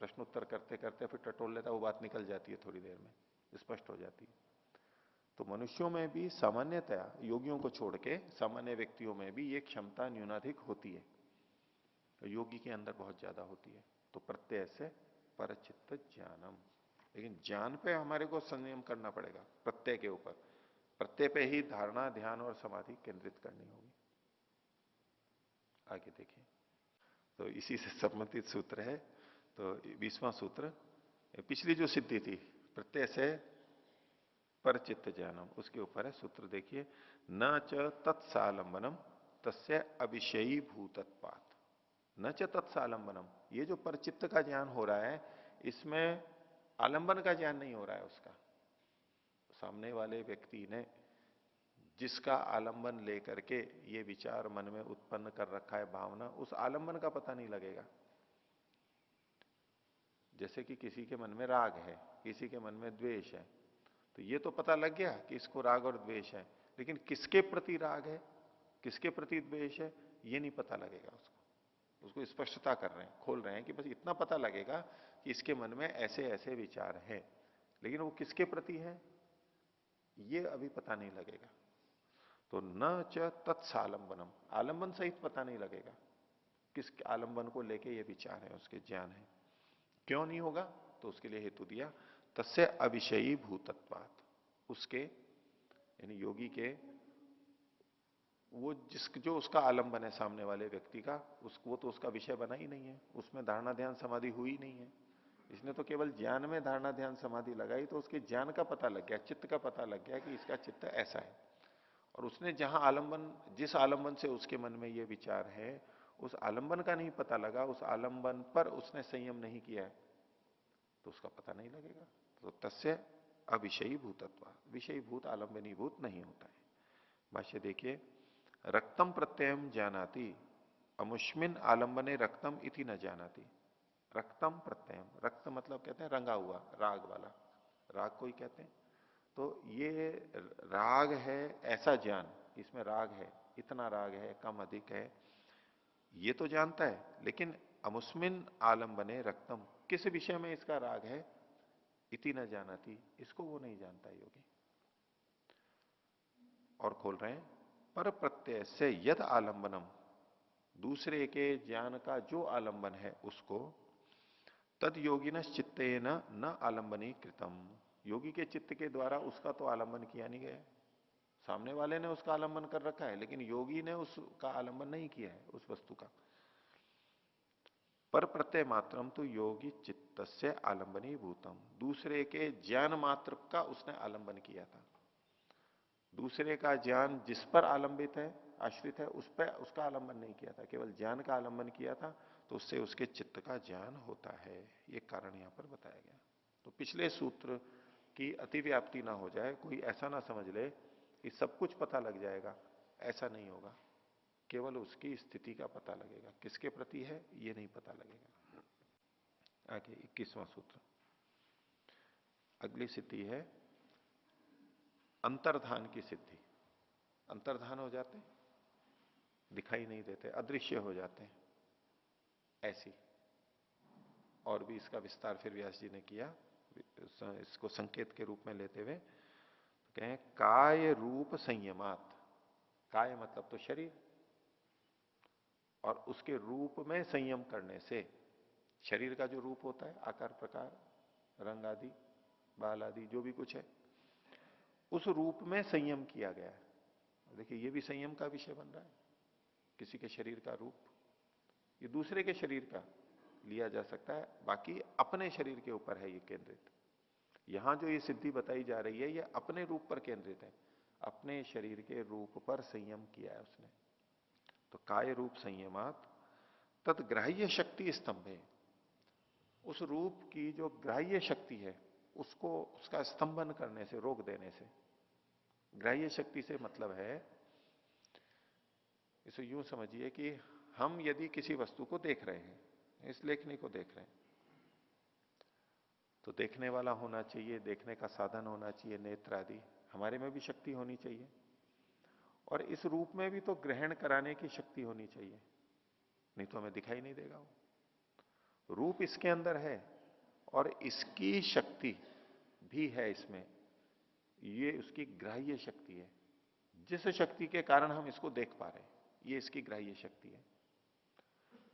S1: प्रश्न उत्तर करते करते फिर टटोल लेता है, वो बात निकल जाती है, थोड़ी देर में स्पष्ट हो जाती है। तो मनुष्यों में भी सामान्यतया, योगियों को छोड़ के सामान्य व्यक्तियों में भी ये क्षमता न्यूनाधिक होती है, तो योगी के अंदर बहुत ज्यादा होती है। तो प्रत्यय से परचित्त ज्ञानम, लेकिन ज्ञान पे हमारे को संयम करना पड़ेगा, प्रत्यय के ऊपर। प्रत्यय पे ही धारणा, ध्यान और समाधि केंद्रित करनी होगी। आगे देखिए, तो इसी से संबंधित सूत्र है। तो 20वां सूत्र, पिछली जो सिद्धि थी प्रत्यय से परचित्त ज्ञानम, उसके ऊपर है सूत्र। देखिए, न च तत्सालंबनम तस्य अविषयी भूतत्वात्, न च तत्सालंबनम, ये जो परचित्त का ज्ञान हो रहा है इसमें आलंबन का ज्ञान नहीं हो रहा है उसका। सामने वाले व्यक्ति ने जिसका आलंबन लेकर के ये विचार मन में उत्पन्न कर रखा है, भावना, उस आलंबन का पता नहीं लगेगा। जैसे कि किसी के मन में राग है, किसी के मन में द्वेष है, तो ये तो पता लग गया कि इसको राग और द्वेष है, लेकिन किसके प्रति राग है, किसके प्रति द्वेष है, ये नहीं पता लगेगा उसको। उसको स्पष्टता कर रहे हैं, खोल रहे हैं कि बस इतना पता लगेगा कि इसके मन में ऐसे ऐसे विचार है, लेकिन वो किसके प्रति है ये अभी पता नहीं लगेगा। तो न च तत्सालंबनम, आलंबन सहित पता नहीं लगेगा किस आलंबन को लेके ये विचार है, उसके ज्ञान है। क्यों नहीं होगा? तो उसके लिए हेतु दिया, तस्य अविषयी भूतत्वात्, उसके यानी योगी के, वो जो उसका आलंबन है सामने वाले व्यक्ति का, वो तो उसका विषय बना ही नहीं है, उसमें धारणा ध्यान समाधि हुई नहीं है। इसने तो केवल ज्ञान में धारणा ध्यान समाधि लगाई, तो उसके ज्ञान का पता लग गया, चित्त का पता लग गया कि इसका चित्त ऐसा है। और उसने जहां आलंबन, जिस आलंबन से उसके मन में ये विचार है, उस आलंबन का नहीं पता लगा, उस आलंबन पर उसने संयम नहीं किया है, तो उसका पता नहीं लगेगा। तो तस्य अविषयी भूतत्व, विषयी भूत आलंबनी भूत नहीं होता है। भाष्य देखिए, रक्तम प्रत्ययम जानाति अमुष्मिन आलंबने रक्तम इति न जानाति। रक्तम प्रत्ययम, रक्त मतलब कहते हैं रंगा हुआ, राग वाला, राग को ही कहते हैं। तो ये राग है ऐसा ज्ञान, इसमें राग है, इतना राग है, कम अधिक है, ये तो जानता है, लेकिन अमुस्मिन आलंबने रक्तम, किस विषय में इसका राग है, इति न जानाति, इसको वो नहीं जानता योगी। और खोल रहे हैं, पर प्रत्यय से यद आलंबनम, दूसरे के ज्ञान का जो आलंबन है उसको, तद योगिन चित्ते न आलंबनी कृतम, योगी के चित्त के द्वारा उसका तो आलंबन किया नहीं गया। सामने वाले ने उसका आलंबन कर रखा है, लेकिन योगी ने उसका आलंबन नहीं किया है उस वस्तु का। पर प्रत्यय मात्रम तो योगी चित्त से आलंबनी भूतम, दूसरे के ज्ञान मात्र का उसने आलंबन किया था। दूसरे का ज्ञान जिस पर आलंबित है, आश्रित है, उस पर उसका आलंबन नहीं किया था, केवल ज्ञान का आलंबन किया था, तो उससे उसके चित्त का ज्ञान होता है। ये कारण यहां पर बताया गया। तो पिछले सूत्र की अतिव्याप्ति ना हो जाए, कोई ऐसा ना समझ ले कि सब कुछ पता लग जाएगा, ऐसा नहीं होगा। केवल उसकी स्थिति का पता लगेगा, किसके प्रति है ये नहीं पता लगेगा। आगे 21वां सूत्र, अगली सिद्धि है अंतर्धान की सिद्धि। अंतर्धान हो जाते, दिखाई नहीं देते, अदृश्य हो जाते हैं, ऐसी। और भी इसका विस्तार फिर व्यास जी ने किया, इसको संकेत के रूप में लेते हुए तो कहें काय रूप संयमात, काय मतलब तो शरीर, और उसके रूप में संयम करने से, शरीर का जो रूप होता है, आकार प्रकार रंग आदि बाल आदि जो भी कुछ है, उस रूप में संयम किया गया है। देखिए ये भी संयम का विषय बन रहा है। किसी के शरीर का रूप, ये दूसरे के शरीर का लिया जा सकता है, बाकी अपने शरीर के ऊपर है ये केंद्रित। यहां जो ये सिद्धि बताई जा रही है ये अपने रूप पर केंद्रित है, अपने शरीर के रूप पर संयम किया है उसने। तो काय रूप संयमात तद ग्राह्य शक्ति स्तंभे, उस रूप की जो ग्राह्य शक्ति है उसको उसका स्तंभन करने से, रोक देने से। ग्राह्य शक्ति से मतलब है, इसे यूं समझिए कि हम यदि किसी वस्तु को देख रहे हैं, इस लेखनी को देख रहे हैं, तो देखने वाला होना चाहिए, देखने का साधन होना चाहिए, नेत्र आदि, हमारे में भी शक्ति होनी चाहिए। और इस रूप में भी तो ग्रहण कराने की शक्ति होनी चाहिए, नहीं तो हमें दिखाई नहीं देगा वो। रूप इसके अंदर है और इसकी शक्ति भी है इसमें, ये उसकी ग्राह्य शक्ति है। जिस शक्ति के कारण हम इसको देख पा रहे हैं, ये इसकी ग्राह्य शक्ति है।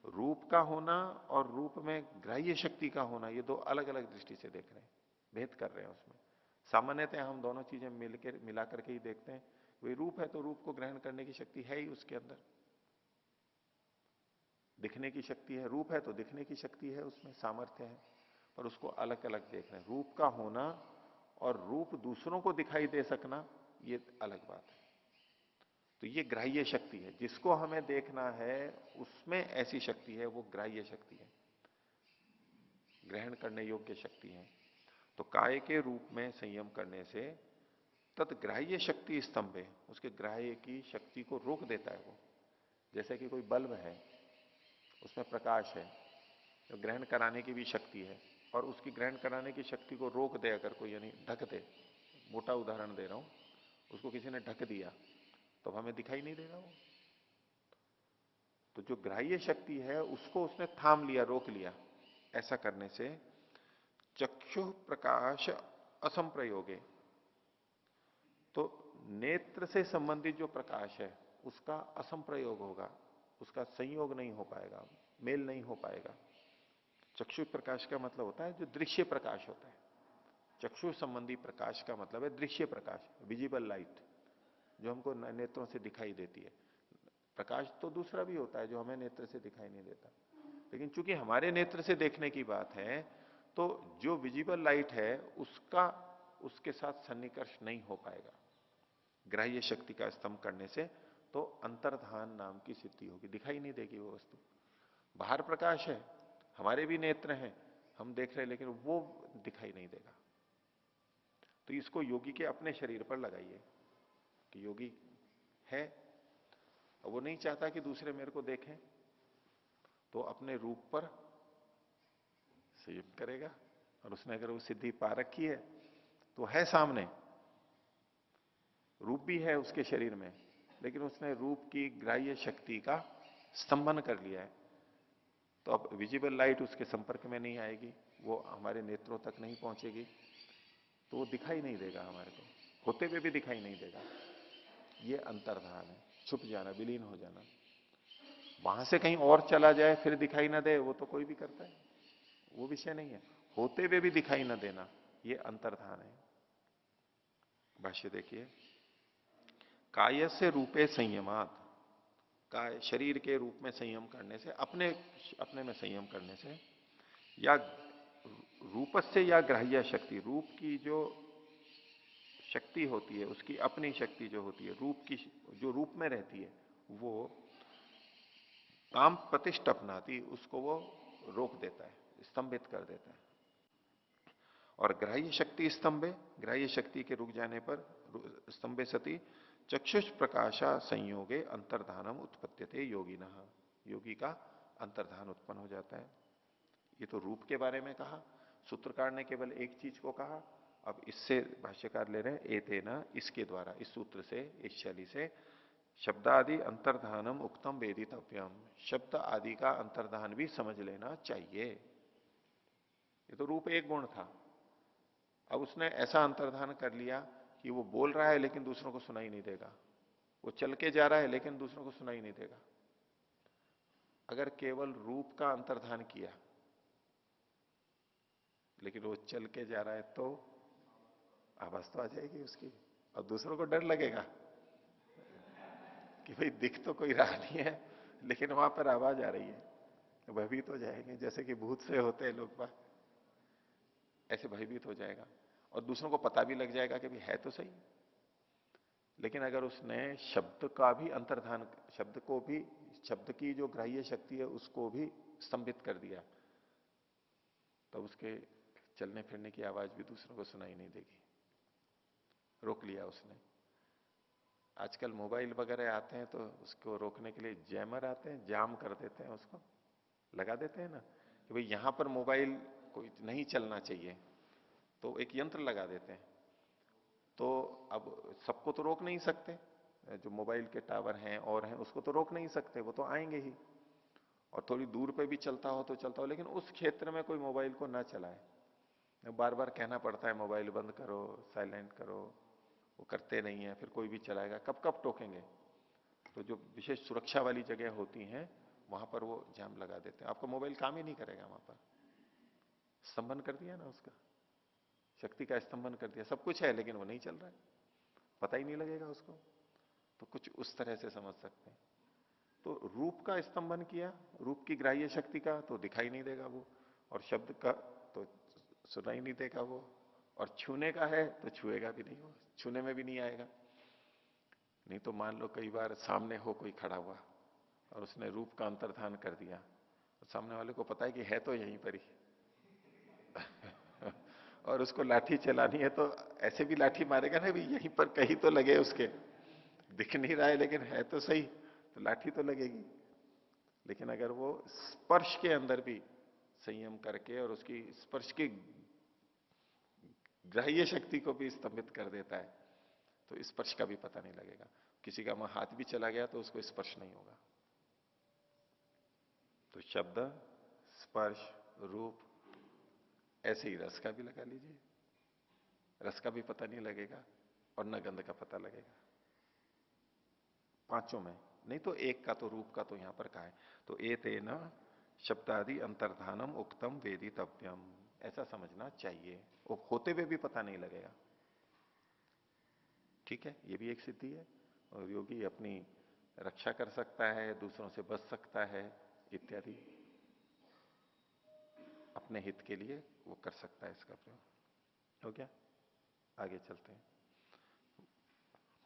S1: रूप का होना और रूप में ग्राह्य शक्ति का होना, ये दो अलग अलग दृष्टि से देख रहे हैं, भेद कर रहे हैं उसमें। सामान्यतः हम दोनों चीजें मिला करके ही देखते हैं। वही रूप है तो रूप को ग्रहण करने की शक्ति है ही उसके अंदर, दिखने की शक्ति है। रूप है तो दिखने की शक्ति है, उसमें सामर्थ्य है, पर उसको अलग अलग देख रहे हैं। रूप का होना और रूप दूसरों को दिखाई दे सकना, ये अलग बात है। तो ये ग्राह्य शक्ति है, जिसको हमें देखना है उसमें ऐसी शक्ति है, वो ग्राह्य शक्ति है, ग्रहण करने योग्य शक्ति है। तो काय के रूप में संयम करने से तत् ग्राह्य शक्ति स्तंभे, उसके ग्राह्य की शक्ति को रोक देता है वो। जैसे कि कोई बल्ब है, उसमें प्रकाश है, तो ग्रहण कराने की भी शक्ति है, और उसकी ग्रहण कराने की शक्ति को रोक दे अगर कोई, यानी ढक दे, मोटा उदाहरण दे रहा हूं, उसको किसी ने ढक दिया तो हमें दिखाई नहीं देगा वो। तो जो ग्राह्य शक्ति है उसको उसने थाम लिया, रोक लिया। ऐसा करने से चक्षु प्रकाश असंप्रयोगे, तो नेत्र से संबंधित जो प्रकाश है उसका असंप्रयोग होगा, उसका संयोग नहीं हो पाएगा, मेल नहीं हो पाएगा। चक्षु प्रकाश का मतलब होता है जो दृश्य प्रकाश होता है। चक्षु संबंधी प्रकाश का मतलब है दृश्य प्रकाश, विजिबल लाइट, जो हमको नेत्रों से दिखाई देती है। प्रकाश तो दूसरा भी होता है जो हमें नेत्र से दिखाई नहीं देता, लेकिन चूंकि हमारे नेत्र से देखने की बात है, तो जो विजिबल लाइट है उसका उसके साथ सन्निकर्ष नहीं हो पाएगा ग्राह्य शक्ति का स्तंभ करने से। तो अंतर्धान नाम की सिद्धि होगी, दिखाई नहीं देगी वो वस्तु। बाहर प्रकाश है, हमारे भी नेत्र हैं, हम देख रहे हैं, लेकिन वो दिखाई नहीं देगा। तो इसको योगी के अपने शरीर पर लगाइए कि योगी है, वो नहीं चाहता कि दूसरे मेरे को देखें, तो अपने रूप पर संयम करेगा। और उसने अगर वो सिद्धि पा रखी है तो है सामने, रूप भी है उसके शरीर में, लेकिन उसने रूप की ग्राह्य शक्ति का स्तंभन कर लिया है, तो अब विजिबल लाइट उसके संपर्क में नहीं आएगी, वो हमारे नेत्रों तक नहीं पहुंचेगी, तो वो दिखाई नहीं देगा हमारे को, होते हुए भी दिखाई नहीं देगा। ये अंतर्धान है, छुप जाना, विलीन हो जाना। वहां से कहीं और चला जाए फिर दिखाई ना दे, वो तो कोई भी करता है, वो विषय नहीं है। होते हुए भी दिखाई ना देना, ये अंतर्धान है। भाष्य देखिए, काय से रूपे संयमात, काय शरीर के रूप में संयम करने से, अपने अपने में संयम करने से, या रूपस्य या ग्राह्य शक्ति, रूप की जो शक्ति होती है उसकी अपनी शक्ति जो होती है, रूप की जो रूप में रहती है, वो ताम प्रतिष्ठ अपनाती, उसको वो रोक देता है, स्तंभित कर देता है। और ग्राह्य शक्ति स्तंभे, ग्राह्य शक्ति के रुक जाने पर स्तंभे सती चक्षुष प्रकाशा संयोगे अंतर्धानम उत्पत्त्यते योगिनः, योगी का अंतर्धान उत्पन्न हो जाता है। ये तो रूप के बारे में कहा, सूत्रकार ने केवल एक चीज को कहा। अब इससे भाष्यकार ले रहे हैं एतेना, इसके द्वारा, इस सूत्र से, इस शैली से, शब्दादि अंतर्धानम उक्तम वेदितव्यम, शब्द आदि का अंतर्धान भी समझ लेना चाहिए। ये तो रूप एक गुण था, अब उसने ऐसा अंतर्धान कर लिया कि वो बोल रहा है लेकिन दूसरों को सुनाई नहीं देगा, वो चल के जा रहा है लेकिन दूसरों को सुनाई नहीं देगा। अगर केवल रूप का अंतर्धान किया लेकिन वो चल के जा रहा है तो आवाज तो आ जाएगी उसकी, और दूसरों को डर लगेगा, कि भाई दिख तो कोई रहा नहीं है, लेकिन वहां पर आवाज आ रही है, भयभीत हो जाएंगे, जैसे कि भूत से होते हैं लोग बात, ऐसे भयभीत हो जाएगा। और दूसरों को पता भी लग जाएगा कि भाई है तो सही। लेकिन अगर उसने शब्द का भी अंतर्धान, शब्द को भी, शब्द की जो ग्राह्य शक्ति है उसको भी स्तंभित कर दिया, तब उसके चलने फिरने की आवाज भी दूसरों को सुनाई नहीं देगी, रोक लिया उसने। आजकल मोबाइल वगैरह आते हैं तो उसको रोकने के लिए जैमर आते हैं, जाम कर देते हैं, उसको लगा देते हैं ना कि भाई यहां पर मोबाइल कोई नहीं चलना चाहिए, तो एक यंत्र लगा देते हैं। तो अब सबको तो रोक नहीं सकते, जो मोबाइल के टावर हैं और हैं उसको तो रोक नहीं सकते, वो तो आएंगे ही। और थोड़ी दूर पे भी चलता हो तो चलता हो, लेकिन उस क्षेत्र में कोई मोबाइल को ना चलाए। बार बार कहना पड़ता है मोबाइल बंद करो, साइलेंट करो, वो करते नहीं है, फिर कोई भी चलाएगा, कब कब टोकेंगे। तो जो विशेष सुरक्षा वाली जगह होती हैं वहां पर वो जाम लगा देते हैं, आपका मोबाइल काम ही नहीं करेगा वहां पर, स्तंभन कर दिया ना उसका, शक्ति का स्तंभन कर दिया, सब कुछ है लेकिन वो नहीं चल रहा है, पता ही नहीं लगेगा उसको। तो कुछ उस तरह से समझ सकते हैं। तो रूप का स्तंभन किया, रूप की ग्राह्य शक्ति का, तो दिखाई नहीं देगा वो, और शब्द का तो सुनाई नहीं देगा वो, और छूने का है तो छुएगा भी नहीं वो, छूने में भी नहीं आएगा। नहीं तो मान लो कई बार सामने हो कोई खड़ा हुआ और उसने रूप का अंतर्धान कर दिया, तो सामने वाले को पता है कि है तो यहीं पर ही और उसको लाठी चलानी है तो ऐसे भी लाठी मारेगा ना, भी यहीं पर कहीं तो लगे उसके, दिख नहीं रहा है लेकिन है तो सही, तो लाठी तो लगेगी। लेकिन अगर वो स्पर्श के अंदर भी संयम करके और उसकी स्पर्श की ग्राह्य शक्ति को भी स्तंभित कर देता है, तो स्पर्श का भी पता नहीं लगेगा। किसी का वहां हाथ भी चला गया तो उसको स्पर्श नहीं होगा। तो शब्द, स्पर्श, रूप, ऐसे ही रस का भी लगा लीजिए, रस का भी पता नहीं लगेगा और न गंध का पता लगेगा, पांचों में नहीं तो एक का, तो रूप का तो यहां पर कहा है। तो एतेन शब्दादि अंतर्धानम उक्तम वेदितव्यम, ऐसा समझना चाहिए, वो होते हुए भी पता नहीं लगेगा। ठीक है, ये भी एक सिद्धि है, और योगी अपनी रक्षा कर सकता है, दूसरों से बच सकता है इत्यादि, अपने हित के लिए वो कर सकता है इसका प्रयोग। हो गया, आगे चलते हैं।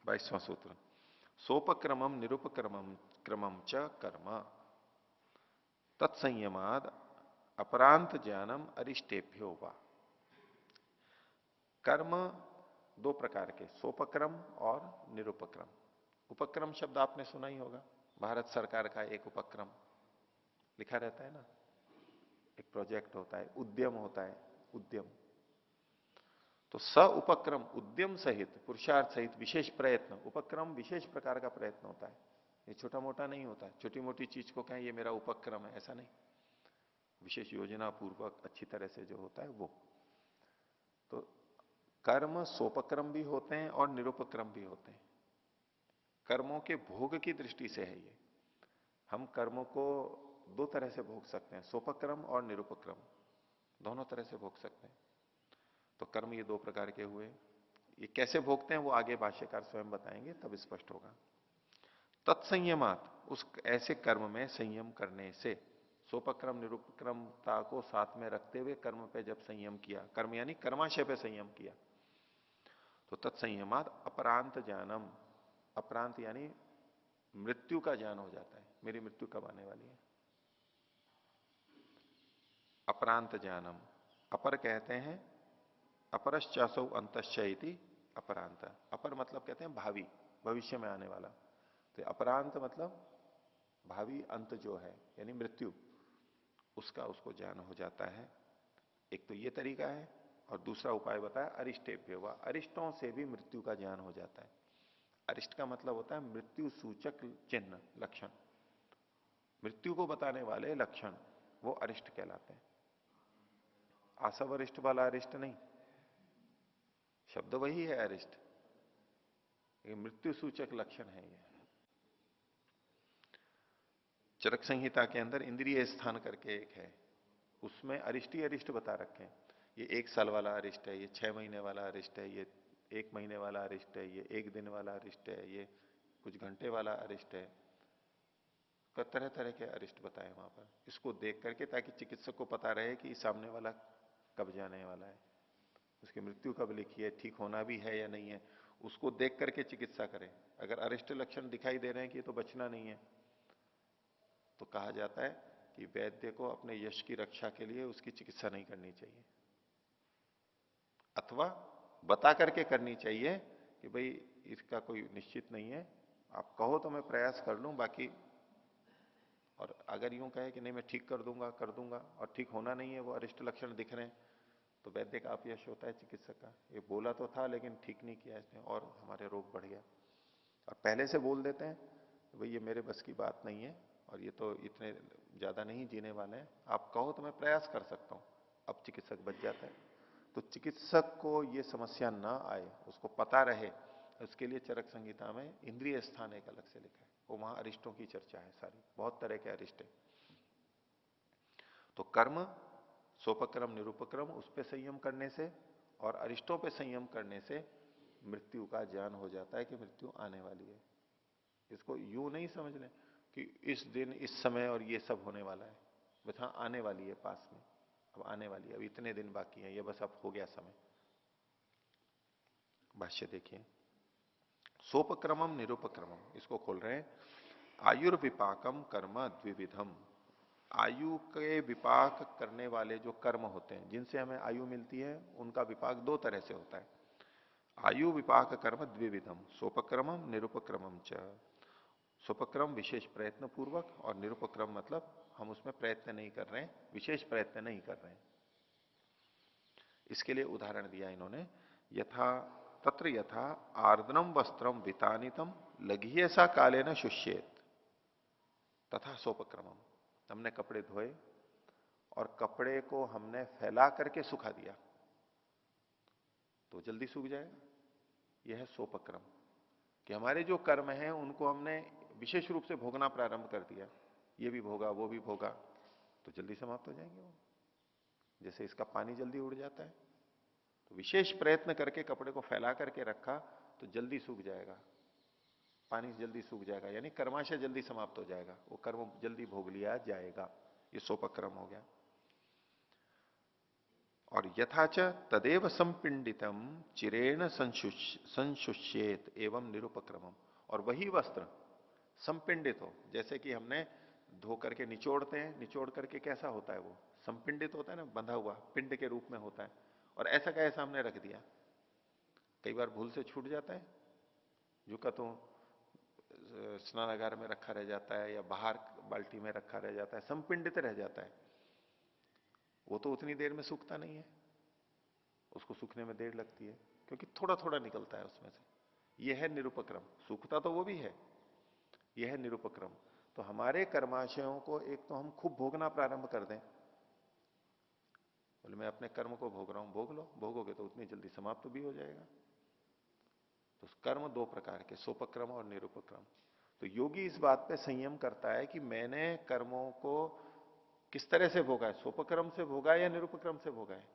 S1: 22वां सूत्र, सोपक्रमम निरुपक्रमम क्रमम च कर्म तत्संयमाद अपरांत ज्ञानम अरिष्टेभ्यो वा। कर्म दो प्रकार के, सोपक्रम और निरुपक्रम। उपक्रम शब्द आपने सुना ही होगा, भारत सरकार का एक उपक्रम लिखा रहता है ना, एक प्रोजेक्ट होता है, उद्यम होता है, उद्यम। तो स उपक्रम, उद्यम सहित, पुरुषार्थ सहित विशेष प्रयत्न, उपक्रम विशेष प्रकार का प्रयत्न होता है, ये छोटा मोटा नहीं होता है। छोटी मोटी चीज को कहें ये मेरा उपक्रम है, ऐसा नहीं, विशेष योजना पूर्वक अच्छी तरह से जो होता है वो। तो कर्म सोपक्रम भी होते हैं और निरुपक्रम भी होते हैं। कर्मों के भोग की दृष्टि से है ये, हम कर्मों को दो तरह से भोग सकते हैं, सोपक्रम और निरुपक्रम, दोनों तरह से भोग सकते हैं। तो कर्म ये दो प्रकार के हुए, ये कैसे भोगते हैं वो आगे भाष्यकार स्वयं बताएंगे, तब स्पष्ट होगा। तत्संयमात, उस ऐसे कर्म में संयम करने से, सोपक्रम निरुपक्रमता को साथ में रखते हुए कर्म पे जब संयम किया, कर्म यानी कर्माशय पे संयम किया, तो तत्संयमात अपरांत ज्ञानम, अपरांत यानी मृत्यु का ज्ञान हो जाता है, मेरी मृत्यु कब आने वाली है, अपरांत ज्ञानम। अपर कहते हैं अपरश्चासौ अंतश्चैति अपरांत, अपर मतलब कहते हैं भावी, भविष्य में आने वाला। तो अपरांत मतलब भावी अंत जो है यानी मृत्यु, उसका उसको ज्ञान हो जाता है। एक तो ये तरीका है, और दूसरा उपाय बताया अरिष्टेभ्य हुआ, अरिष्टों से भी मृत्यु का ज्ञान हो जाता है। अरिष्ट का मतलब होता है मृत्यु सूचक चिन्ह, लक्षण, मृत्यु को बताने वाले लक्षण, वो अरिष्ट कहलाते हैं। आसव अरिष्ट वाला अरिष्ट नहीं, शब्द वही है अरिष्ट, ये मृत्यु सूचक लक्षण है ये। चरक संहिता के अंदर इंद्रिय स्थान करके एक है, उसमें अरिष्ट ही अरिष्ट बता रखे हैं। ये 1 साल वाला अरिष्ट है, ये 6 महीने वाला अरिष्ट है, ये 1 महीने वाला अरिष्ट है, ये 1 दिन वाला अरिष्ट है, ये कुछ घंटे वाला अरिष्ट है, तरह तरह के अरिष्ट बताए वहां पर। इसको देख करके, ताकि चिकित्सक को पता रहे कि सामने वाला कब जाने वाला है, उसकी मृत्यु कब लिखी है, ठीक होना भी है या नहीं है, उसको देख करके चिकित्सा करें। अगर अरिष्ट लक्षण दिखाई दे रहे हैं कि ये तो बचना नहीं है, तो कहा जाता है कि वैद्य को अपने यश की रक्षा के लिए उसकी चिकित्सा नहीं करनी चाहिए, अथवा बता करके करनी चाहिए कि भाई इसका कोई निश्चित नहीं है, आप कहो तो मैं प्रयास कर लूं, बाकी। और अगर यूं कहे कि नहीं मैं ठीक कर दूंगा और ठीक होना नहीं है, वो अरिष्ट लक्षण दिख रहे हैं, तो वैद्य का अपयश होता है चिकित्सक का। ये बोला तो था लेकिन ठीक नहीं किया इसने, और हमारे रोग बढ़ गया। और पहले से बोल देते हैं भाई ये मेरे बस की बात नहीं है, और ये तो इतने ज्यादा नहीं जीने वाले हैं, आप कहो तो मैं प्रयास कर सकता हूं, अब चिकित्सक बच जाता है। तो चिकित्सक को ये समस्या ना आए, उसको पता रहे, उसके लिए चरक संहिता में इंद्रिय स्थान एक अलग से लिखा है, वो वहां अरिष्टों की चर्चा है सारी, बहुत तरह के अरिष्ट है। तो कर्म, सोपक्रम, निरुपक्रम, उस पर संयम करने से और अरिष्टों पे संयम करने से मृत्यु का ज्ञान हो जाता है कि मृत्यु आने वाली है। इसको यूं नहीं समझ लें कि इस दिन इस समय और ये सब होने वाला है, बस हाँ आने वाली है, पास में अब आने वाली है, अब इतने दिन बाकी है, ये बस अब हो गया समय। भाष्य देखिए, सोपक्रमम निरुपक्रमम, इसको खोल रहे हैं। आयुर्विपाकम कर्म द्विविधम, आयु के विपाक करने वाले जो कर्म होते हैं, जिनसे हमें आयु मिलती है, उनका विपाक दो तरह से होता है। आयु विपाक कर्म द्विविधम, सोपक्रमम निरुपक्रमम च। सोपक्रम विशेष प्रयत्न पूर्वक, और निरुपक्रम मतलब हम उसमें प्रयत्न नहीं कर रहे हैं, विशेष प्रयत्न नहीं कर रहे हैं। इसके लिए उदाहरण दिया इन्होंने, यथा तत्र यथा आर्द्रम वस्त्रम वितानितम लघियसा काले न शुष्येत तथा सोपक्रमम। हमने कपड़े धोए और कपड़े को हमने फैला करके सुखा दिया तो जल्दी सूख जाएगा। यह है सोपक्रम, कि हमारे जो कर्म हैं उनको हमने विशेष रूप से भोगना प्रारंभ कर दिया, ये भी भोगा वो भी भोगा, तो जल्दी समाप्त हो जाएंगे वो। जैसे इसका पानी जल्दी उड़ जाता है, तो विशेष प्रयत्न करके कपड़े को फैला करके रखा तो जल्दी सूख जाएगा, पानी जल्दी सूख जाएगा, यानी कर्माशय जल्दी समाप्त हो जाएगा, वो कर्म जल्दी भोग लिया जाएगा। ये सोपक्रम हो गया। और यथाच तदेव संपिंडितम चिरेण संशुष्येत एवं निरुपक्रमम, और वही वस्त्र संपिंडित हो, जैसे कि हमने धो करके निचोड़ते हैं, निचोड़ करके कैसा होता है, वो संपिंडित होता है ना, बंधा हुआ पिंड के रूप में होता है, और ऐसा का ऐसा हमने रख दिया। कई बार भूल से छूट जाता है, झुका तो स्नानागार में रखा रह जाता है, या बाहर बाल्टी में रखा रह जाता है, संपिंडित रह जाता है, वो तो उतनी देर में सूखता नहीं है, उसको सूखने में देर लगती है, क्योंकि थोड़ा थोड़ा निकलता है उसमें से। यह है निरुपक्रम, सूखता तो वो भी है, यह है निरुपक्रम। तो हमारे कर्माशयों को एक तो हम खूब भोगना प्रारंभ कर दें, बोले मैं अपने कर्म को भोग रहा हूं, भोग लो, भोगोगे तो उतनी जल्दी समाप्त भी हो जाएगा। तो कर्म दो प्रकार के, सोपक्रम और निरुपक्रम। तो योगी इस बात पे संयम करता है कि मैंने कर्मों को किस तरह से भोगा है, सोपक्रम से भोगा है या निरुपक्रम से भोगा है।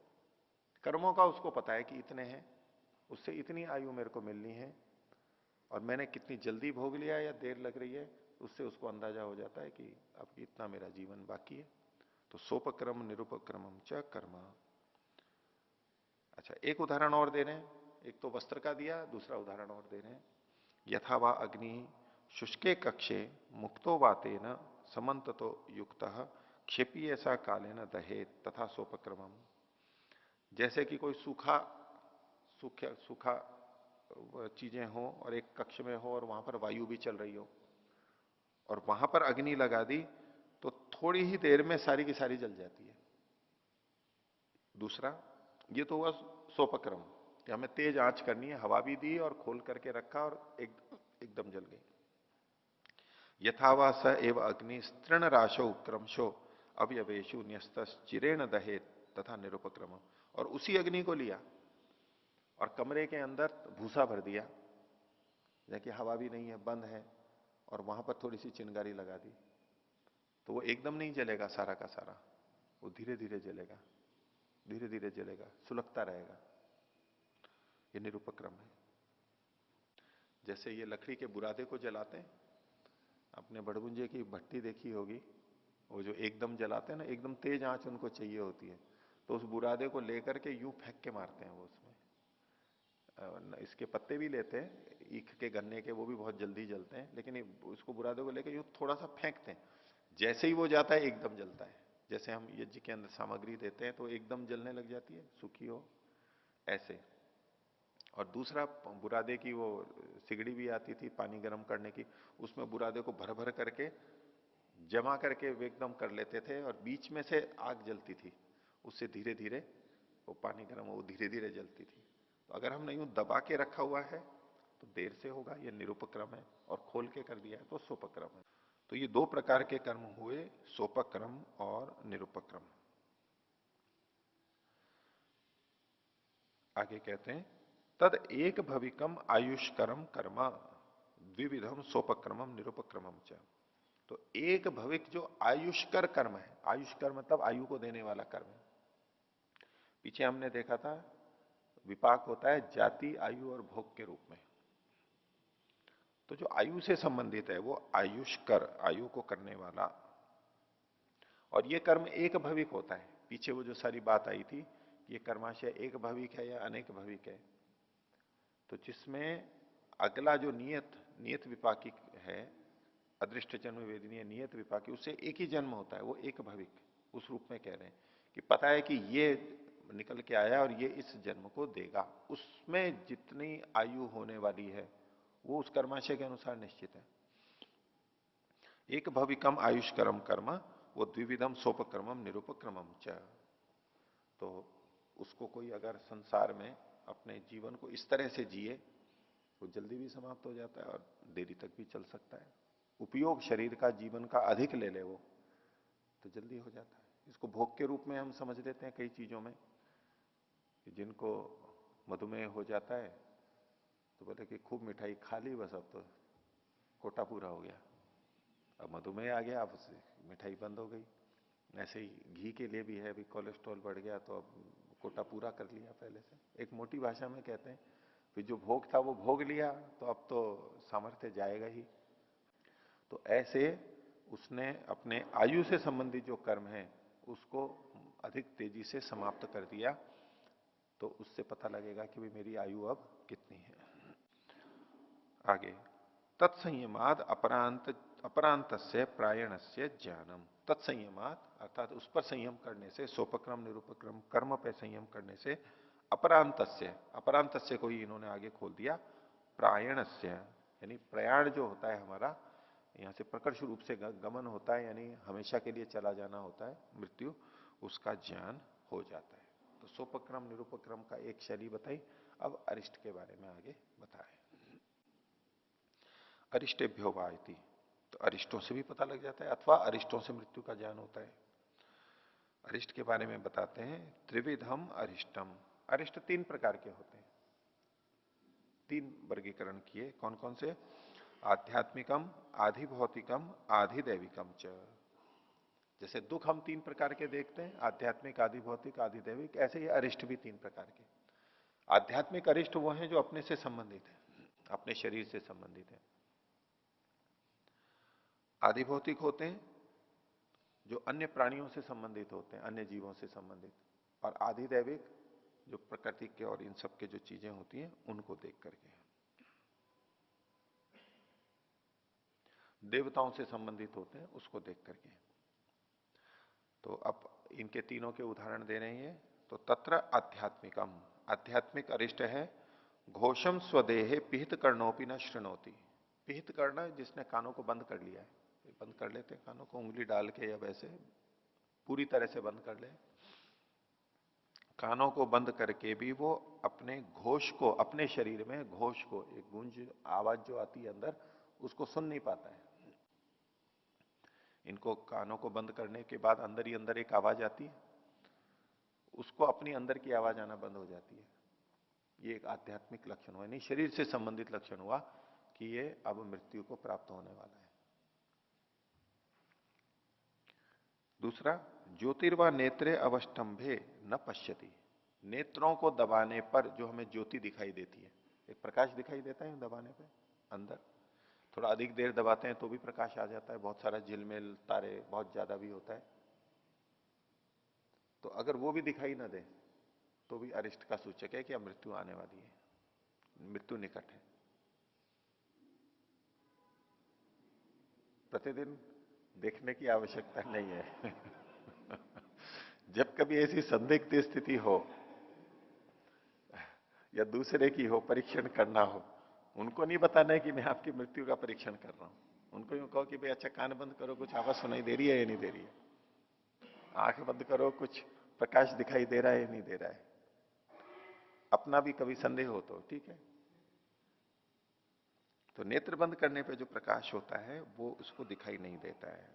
S1: कर्मों का उसको पता है कि इतने हैं, उससे इतनी आयु मेरे को मिलनी है, और मैंने कितनी जल्दी भोग लिया या देर लग रही है, उससे उसको अंदाजा हो जाता है कि अब इतना मेरा जीवन बाकी है। तो सोपक्रम निरुपक्रमम च कर्म। अच्छा, एक उदाहरण और दे रहे हैं, एक तो वस्त्र का दिया, दूसरा उदाहरण और दे रहे हैं। यथा वा अग्नि शुष्के कक्षे मुक्तो वातेन समन्ततो युक्त क्षेपी ऐसा कालेन दहेत तथा सोपक्रमम। जैसे कि कोई सूखा सूखा सूखा चीजें हो और एक कक्ष में हो और वहां पर वायु भी चल रही हो, और वहां पर अग्नि लगा दी तो थोड़ी ही देर में सारी की सारी जल जाती है। दूसरा, ये तो हुआ सोपक्रम, कि हमें तेज आंच करनी है, हवा भी दी और खोल करके रखा और एकदम जल गई। यथावा स एव अग्नि तृण राशो क्रमशो अवयवेशु न्यस्त चिरेण दहेत तथा निरुपक्रम। और उसी अग्नि को लिया और कमरे के अंदर भूसा भर दिया, जैसे हवा भी नहीं है, बंद है, और वहां पर थोड़ी सी चिंगारी लगा दी, तो वो एकदम नहीं जलेगा सारा का सारा, वो धीरे धीरे जलेगा, धीरे धीरे जलेगा, सुलगता रहेगा। ये निरुपक्रम है। जैसे ये लकड़ी के बुरादे को जलाते हैं, आपने भड़भुंजे की भट्टी देखी होगी, वो जो एकदम जलाते हैं ना, एकदम तेज आंच उनको चाहिए होती है, तो उस बुरादे को लेकर के यूं फेंक के मारते हैं वो उसमें। इसके पत्ते भी लेते हैं, ईख के गन्ने के, वो भी बहुत जल्दी जलते हैं, लेकिन उसको बुरादे को लेकर यूं थोड़ा सा फेंकते हैं, जैसे ही वो जाता है एकदम जलता है। जैसे हम यज्ञ के अंदर सामग्री देते हैं तो एकदम जलने लग जाती है, सूखी हो ऐसे। और दूसरा बुरादे की वो सिगड़ी भी आती थी पानी गर्म करने की, उसमें बुरादे को भर भर करके जमा करके वे एकदम कर लेते थे, और बीच में से आग जलती थी, उससे धीरे धीरे वो पानी गर्म वो धीरे धीरे जलती थी। तो अगर हमने यूं दबा के रखा हुआ है तो देर से होगा, ये निरुपक्रम है, और खोल के कर दिया है तो सोपक्रम है। तो ये दो प्रकार के कर्म हुए, सोपक्रम और निरुपक्रम। आगे कहते हैं तद एक भविकम आयुष्करम कर्मा द्विविधम सोपक्रमम निरुपक्रमम च। तो एक भविक जो आयुष्कर कर्म है, आयुष्कर मतलब आयु को देने वाला कर्म है। पीछे हमने देखा था विपाक होता है जाति, आयु और भोग के रूप में। तो जो आयु से संबंधित है वो आयुष्कर, आयु को करने वाला। और ये कर्म एक भविक होता है। पीछे वो जो सारी बात आई थी, ये कर्माशय एक भविक है या अनेक भविक है, तो जिसमें अगला जो नियत विपाकी है, अदृष्ट जन्म वेदनीय नियत विपाकी, उससे एक ही जन्म होता है, वो एक भविक, उस रूप में कह रहे हैं कि पता है कि ये निकल के आया और ये इस जन्म को देगा, उसमें जितनी आयु होने वाली है वो उस कर्माशय के अनुसार निश्चित है। एक भविकम आयुष्करम कर्म, वो द्विविधम सोपक्रमम निरुपक्रमम च। तो उसको कोई अगर संसार में अपने जीवन को इस तरह से जिए तो जल्दी भी समाप्त हो जाता है और देरी तक भी चल सकता है। उपयोग शरीर का जीवन का अधिक ले ले वो तो जल्दी हो जाता है। इसको भोग के रूप में हम समझ लेते हैं कई चीजों में, कि जिनको मधुमेह हो जाता है तो बोले कि खूब मिठाई खा ली, बस अब तो कोटा पूरा हो गया, अब मधुमेह आ गया, अब मिठाई बंद हो गई। ऐसे ही घी के लिए भी है, अभी कोलेस्ट्रॉल बढ़ गया तो अब कोटा पूरा कर लिया पहले से। एक मोटी भाषा में कहते हैं फिर जो भोग था वो भोग लिया तो अब तो सामर्थ्य जाएगा ही। तो ऐसे उसने अपने आयु से संबंधित जो कर्म है उसको अधिक तेजी से समाप्त कर दिया, तो उससे पता लगेगा कि भाई मेरी आयु अब कितनी है। आगे तत्संयमाद अपरांत से प्रायण से ज्ञानम। तत्संयमाद अर्थात उस पर संयम करने से, सोपक्रम निरुपक्रम कर्म पे संयम करने से, अपरांत से को ही इन्होंने आगे खोल दिया, प्रायण से यानी प्रयाण जो होता है हमारा, यहां से प्रकर्ष रूप से गमन होता है, यानी हमेशा के लिए चला जाना होता है, मृत्यु, उसका ज्ञान हो जाता है। तो सोपक्रम निरुपक्रम का एक शैली बताई। अब अरिष्ट के बारे में आगे बताए। अरिष्टेभ्यो वायति, तो अरिष्टों से भी पता लग जाता है, अथवा अरिष्टों से मृत्यु का ज्ञान होता है। अरिष्ट के बारे में बताते हैं त्रिविधम अरिष्टम। अरिष्ट तीन प्रकार के होते हैं, तीन वर्गीकरण किए। कौन कौन से? आध्यात्मिकम, आधिभौतिकम, आधिदैविकम च। जैसे दुख हम तीन प्रकार के देखते हैं, आध्यात्मिक, आधिभौतिक, आधिदैविक, ऐसे ही अरिष्ट भी तीन प्रकार के। आध्यात्मिक अरिष्ट वो हैं जो अपने से संबंधित है, अपने शरीर से संबंधित है। आधिभौतिक होते हैं जो अन्य प्राणियों से संबंधित होते हैं, अन्य जीवों से संबंधित। और आधिदैविक जो प्रकृति के और इन सब के जो चीजें होती हैं उनको देख करके। देवताओं से संबंधित होते हैं उसको देख करके। तो अब इनके तीनों के उदाहरण दे रहे हैं। तो तत्र आध्यात्मिकम, आध्यात्मिक अरिष्ट है घोषम स्वदेहे पिहित कर्णोपि न श्रृणोति। पिहित कर्ण जिसने कानों को बंद कर लिया है, बंद कर लेते हैं कानों को उंगली डाल के, या वैसे पूरी तरह से बंद कर ले, कानों को बंद करके भी वो अपने घोष को, अपने शरीर में घोष को, एक गूंज आवाज जो आती है अंदर, उसको सुन नहीं पाता है। इनको कानों को बंद करने के बाद अंदर ही अंदर एक आवाज आती है, उसको अपनी अंदर की आवाज आना बंद हो जाती है। ये एक आध्यात्मिक लक्षण हुआ, नहीं शरीर से संबंधित लक्षण हुआ कि ये अब मृत्यु को प्राप्त होने वाला है। दूसरा, ज्योतिर्वा नेत्रे अवष्टंभे न पश्यति। नेत्रों को दबाने पर जो हमें ज्योति दिखाई देती है, एक प्रकाश दिखाई देता है दबाने पे, अंदर। थोड़ा अधिक देर दबाते हैं तो भी प्रकाश आ जाता है, बहुत सारा झिलमिल तारे बहुत ज्यादा भी होता है। तो अगर वो भी दिखाई ना दे तो भी अरिष्ट का सूचक है कि अब मृत्यु आने वाली है, मृत्यु निकट है। प्रतिदिन देखने की आवश्यकता नहीं है। जब कभी ऐसी संदिग्ध स्थिति हो या दूसरे की हो, परीक्षण करना हो, उनको नहीं बताना है कि मैं आपकी मृत्यु का परीक्षण कर रहा हूं। उनको यूं कहो कि भाई अच्छा कान बंद करो, कुछ आवाज सुनाई दे रही है या नहीं दे रही है, आंख बंद करो, कुछ प्रकाश दिखाई दे रहा है या नहीं दे रहा है। अपना भी कभी संदेह हो तो ठीक है। तो नेत्र बंद करने पे जो प्रकाश होता है वो उसको दिखाई नहीं देता है।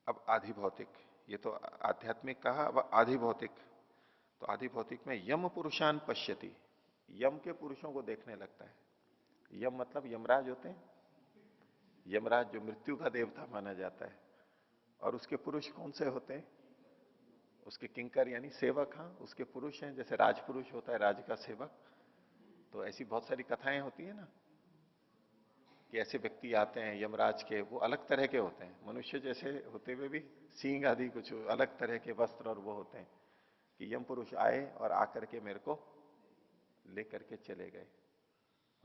S1: अब आधि भौतिक, ये तो आध्यात्मिक कहा, अब आधि भौतिक। तो आधि भौतिक में यम पुरुषान पश्यति, यम के पुरुषों को देखने लगता है। यम मतलब यमराज होते हैं, यमराज जो मृत्यु का देवता माना जाता है। और उसके पुरुष कौन से होते हैं? उसके किंकर यानी सेवक। हाँ, उसके पुरुष हैं, जैसे राजपुरुष होता है राज का सेवक। तो ऐसी बहुत सारी कथाएं होती है ना कि ऐसे व्यक्ति आते हैं यमराज के, वो अलग तरह के होते हैं, मनुष्य जैसे होते हुए भी सींग आदि कुछ अलग तरह के वस्त्र और वो होते हैं कि यम पुरुष आए और आकर के मेरे को लेकर के चले गए।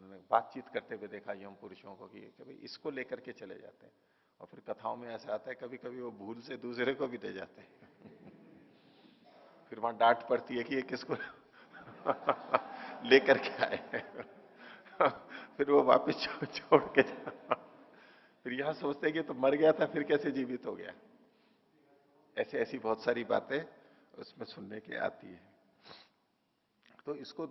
S1: उन्होंने बातचीत करते हुए देखा यम पुरुषों को कि भाई इसको लेकर के चले जाते हैं। और फिर कथाओं में ऐसा आता है कभी कभी वो भूल से दूसरे को भी दे जाते हैं। फिर वहां डांट पड़ती है कि ये किसको लेकर के आए। फिर वो वापस छोड़ के फिर यहां सोचते हैं कि तो मर गया था फिर कैसे जीवित हो गया। ऐसे ऐसी बहुत सारी बातें उसमें सुनने के आती है। तो इसको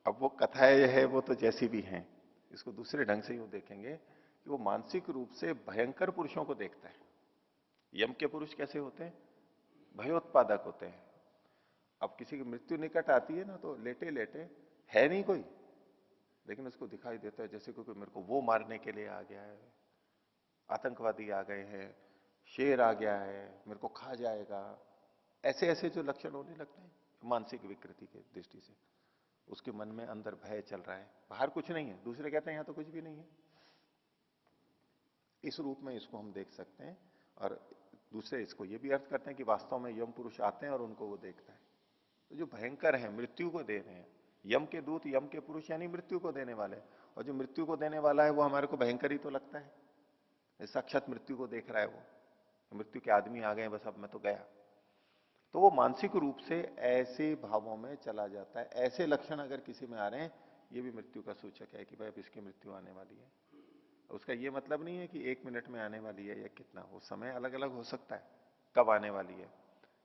S1: अब वो कथाएं है वो तो जैसी भी हैं, इसको दूसरे ढंग से यूं देखेंगे कि वो मानसिक रूप से भयंकर पुरुषों को देखता है। यम के पुरुष कैसे होते हैं? भयोत्पादक होते हैं। अब किसी की मृत्यु निकट आती है ना तो लेटे लेटे है नहीं कोई, लेकिन उसको दिखाई देता है जैसे कोई मेरे को वो मारने के लिए आ गया है, आतंकवादी आ गए हैं, शेर आ गया है, मेरे को खा जाएगा। ऐसे ऐसे जो लक्षण होने लगते हैं मानसिक विकृति के दृष्टि से, उसके मन में अंदर भय चल रहा है, बाहर कुछ नहीं है, दूसरे कहते हैं यहां तो कुछ भी नहीं है। इस रूप में इसको हम देख सकते हैं। और दूसरे इसको ये भी अर्थ करते हैं कि वास्तव में यम पुरुष आते हैं और उनको वो देखता है। तो जो भयंकर है, मृत्यु को दे रहे हैं, यम के दूत, यम के पुरुष यानी मृत्यु को देने वाले। और जो मृत्यु को देने वाला है वो हमारे को भयंकर ही तो लगता है, साक्षात मृत्यु को देख रहा है वो, मृत्यु के आदमी आ गए बस अब मैं तो गया। तो वो मानसिक रूप से ऐसे भावों में चला जाता है। ऐसे लक्षण अगर किसी में आ रहे हैं, ये भी मृत्यु का सूचक है कि भाई अब इसकी मृत्यु आने वाली है। उसका ये मतलब नहीं है कि 1 मिनट में आने वाली है या कितना, वो समय अलग अलग हो सकता है कब आने वाली है,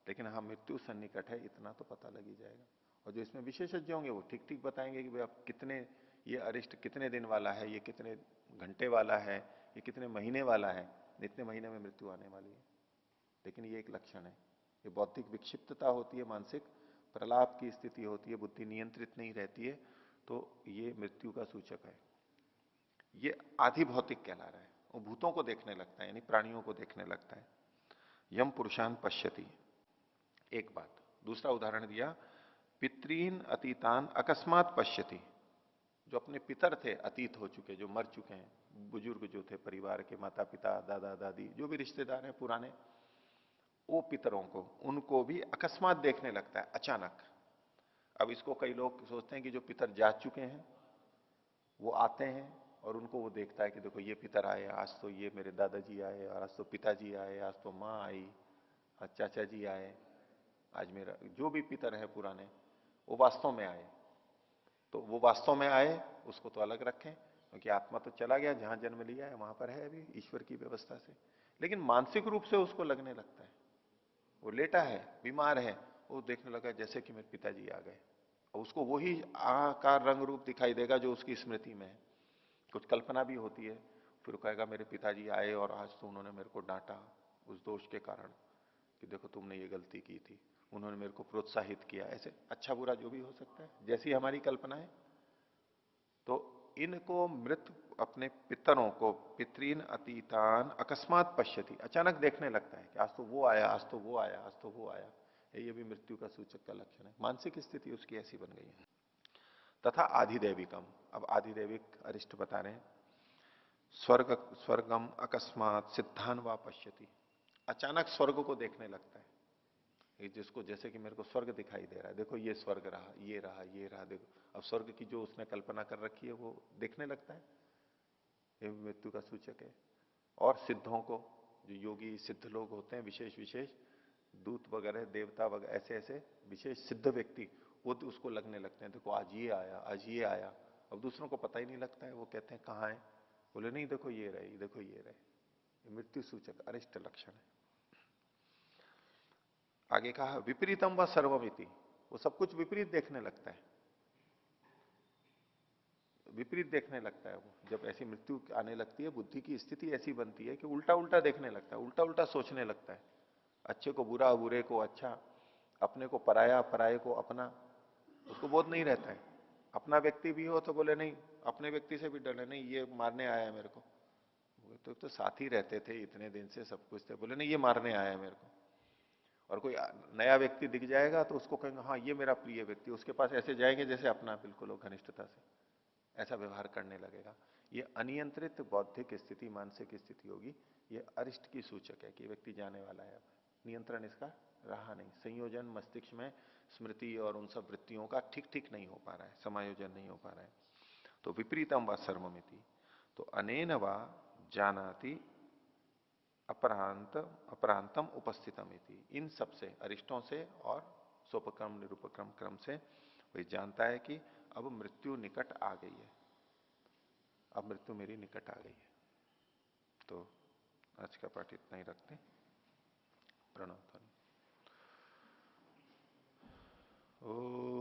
S1: लेकिन हाँ मृत्यु सन्निकट है इतना तो पता लग ही जाएगा। और जो इसमें विशेषज्ञ होंगे वो ठीक ठीक बताएंगे कि भाई अब कितने, ये अरिष्ट कितने दिन वाला है, ये कितने घंटे वाला है, ये कितने महीने वाला है, इतने महीने में मृत्यु आने वाली है। लेकिन ये एक लक्षण है, ये बौद्धिक विक्षिप्तता होती है, मानसिक प्रलाप की स्थिति होती है, बुद्धि नियंत्रित नहीं रहती है, तो ये मृत्यु का सूचक है। ये आधि भौतिक कहला रहा है, वो भूतों को देखने लगता है यानी प्राणियों को देखने लगता है। यम पुरुषान पश्यति, एक बात। दूसरा उदाहरण दिया, पितरीन अतीतान अकस्मात पश्यति, जो अपने पितर थे अतीत हो चुके, जो मर चुके हैं, बुजुर्ग जो थे परिवार के, माता पिता दादा दादी जो भी रिश्तेदार हैं पुराने, वो पितरों को, उनको भी अकस्मात देखने लगता है, अचानक। अब इसको कई लोग सोचते हैं कि जो पितर जा चुके हैं वो आते हैं और उनको वो देखता है कि देखो ये पितर आए, आज तो ये मेरे दादाजी आए, और आज तो पिताजी आए, आज तो माँ आई, आज चाचा जी आए, आज मेरा जो भी पितर है पुराने वो वास्तव में आए। तो वो वास्तव में आए उसको तो अलग रखें, क्योंकि आत्मा तो चला गया, जहां जन्म लिया है वहां पर है अभी ईश्वर की व्यवस्था से। लेकिन मानसिक रूप से उसको लगने लगता है, वो लेटा है बीमार है, वो देखने लगा जैसे कि मेरे पिताजी आ गए, और उसको वही आकार रंग रूप दिखाई देगा जो उसकी स्मृति में है। कुछ कल्पना भी होती है, फिर कहेगा मेरे पिताजी आए और आज तो उन्होंने मेरे को डांटा उस दोष के कारण कि देखो तुमने ये गलती की थी, उन्होंने मेरे को प्रोत्साहित किया, ऐसे अच्छा बुरा जो भी हो सकता है जैसी हमारी कल्पना है। तो इनको मृत अपने पितरों को पितरीन अतीतान अकस्मात पश्यति, अचानक देखने लगता है कि आज तो वो आया, आज तो वो आया, आज तो वो आया। ये भी मृत्यु का सूचक का लक्षण है, मानसिक स्थिति उसकी ऐसी बन गई है। तथा आधिदैविकम। अब आधिदैविक अरिष्ट बता रहे हैं, स्वर्गम अकस्मात सिद्धान वा पश्यति, अचानक स्वर्ग को देखने लगता है। ये जिसको, जैसे कि मेरे को स्वर्ग दिखाई दे रहा है, देखो ये स्वर्ग रहा, ये रहा, ये रहा, देखो अब स्वर्ग की जो उसने कल्पना कर रखी है वो देखने लगता है, ये मृत्यु का सूचक है। और सिद्धों को, जो योगी सिद्ध लोग होते हैं, विशेष विशेष दूत वगैरह, देवता वगैरह, ऐसे ऐसे विशेष सिद्ध व्यक्ति, वो तो उसको लगने लगते हैं, देखो आज ये आया, आज ये आया। अब दूसरों को पता ही नहीं लगता है, वो कहते हैं कहाँ है, बोले नहीं देखो ये रहे, देखो ये रहे। ये मृत्यु सूचक अरिष्ट लक्षण है। आगे कहा विपरीतम व सर्वमिति, वो सब कुछ विपरीत देखने लगता है, विपरीत देखने लगता है। वो जब ऐसी मृत्यु आने लगती है, बुद्धि की स्थिति ऐसी बनती है कि उल्टा उल्टा देखने लगता है, उल्टा उल्टा सोचने लगता है, अच्छे को बुरा, बुरे को अच्छा, अपने को पराया, पराये को अपना, उसको बोध नहीं रहता है। अपना व्यक्ति भी हो तो बोले नहीं, अपने व्यक्ति से भी डरे, नहीं ये मारने आया है मेरे को, तो साथ ही रहते थे इतने दिन से, सब कुछ थे, बोले नहीं ये मारने आया है मेरे को। और कोई नया व्यक्ति दिख जाएगा तो उसको कहेंगे हाँ ये मेरा प्रिय व्यक्ति, उसके पास ऐसे जाएंगे जैसे अपना, बिल्कुल घनिष्ठता से ऐसा व्यवहार करने लगेगा। ये अनियंत्रित बौद्धिक स्थिति, मानसिक स्थिति होगी, ये अरिष्ट की सूचक है कि व्यक्ति जाने वाला है, अब नियंत्रण इसका रहा नहीं, संयोजन मस्तिष्क में स्मृति और उन सब वृत्तियों का ठीक ठीक नहीं हो पा रहा है, समायोजन नहीं हो पा रहा है। तो विपरीतम व सर्वमिति, तो अनेन व जानाति अपरांत अपरांतम उपस्थितम इति, इन सब से, अरिष्टों से और सोपक्रम निरूपक्रम क्रम से वही जानता है कि अब मृत्यु निकट आ गई है, अब मृत्यु मेरी निकट आ गई है। तो आज का पाठ इतना ही रखते हैं। प्रणव। ओ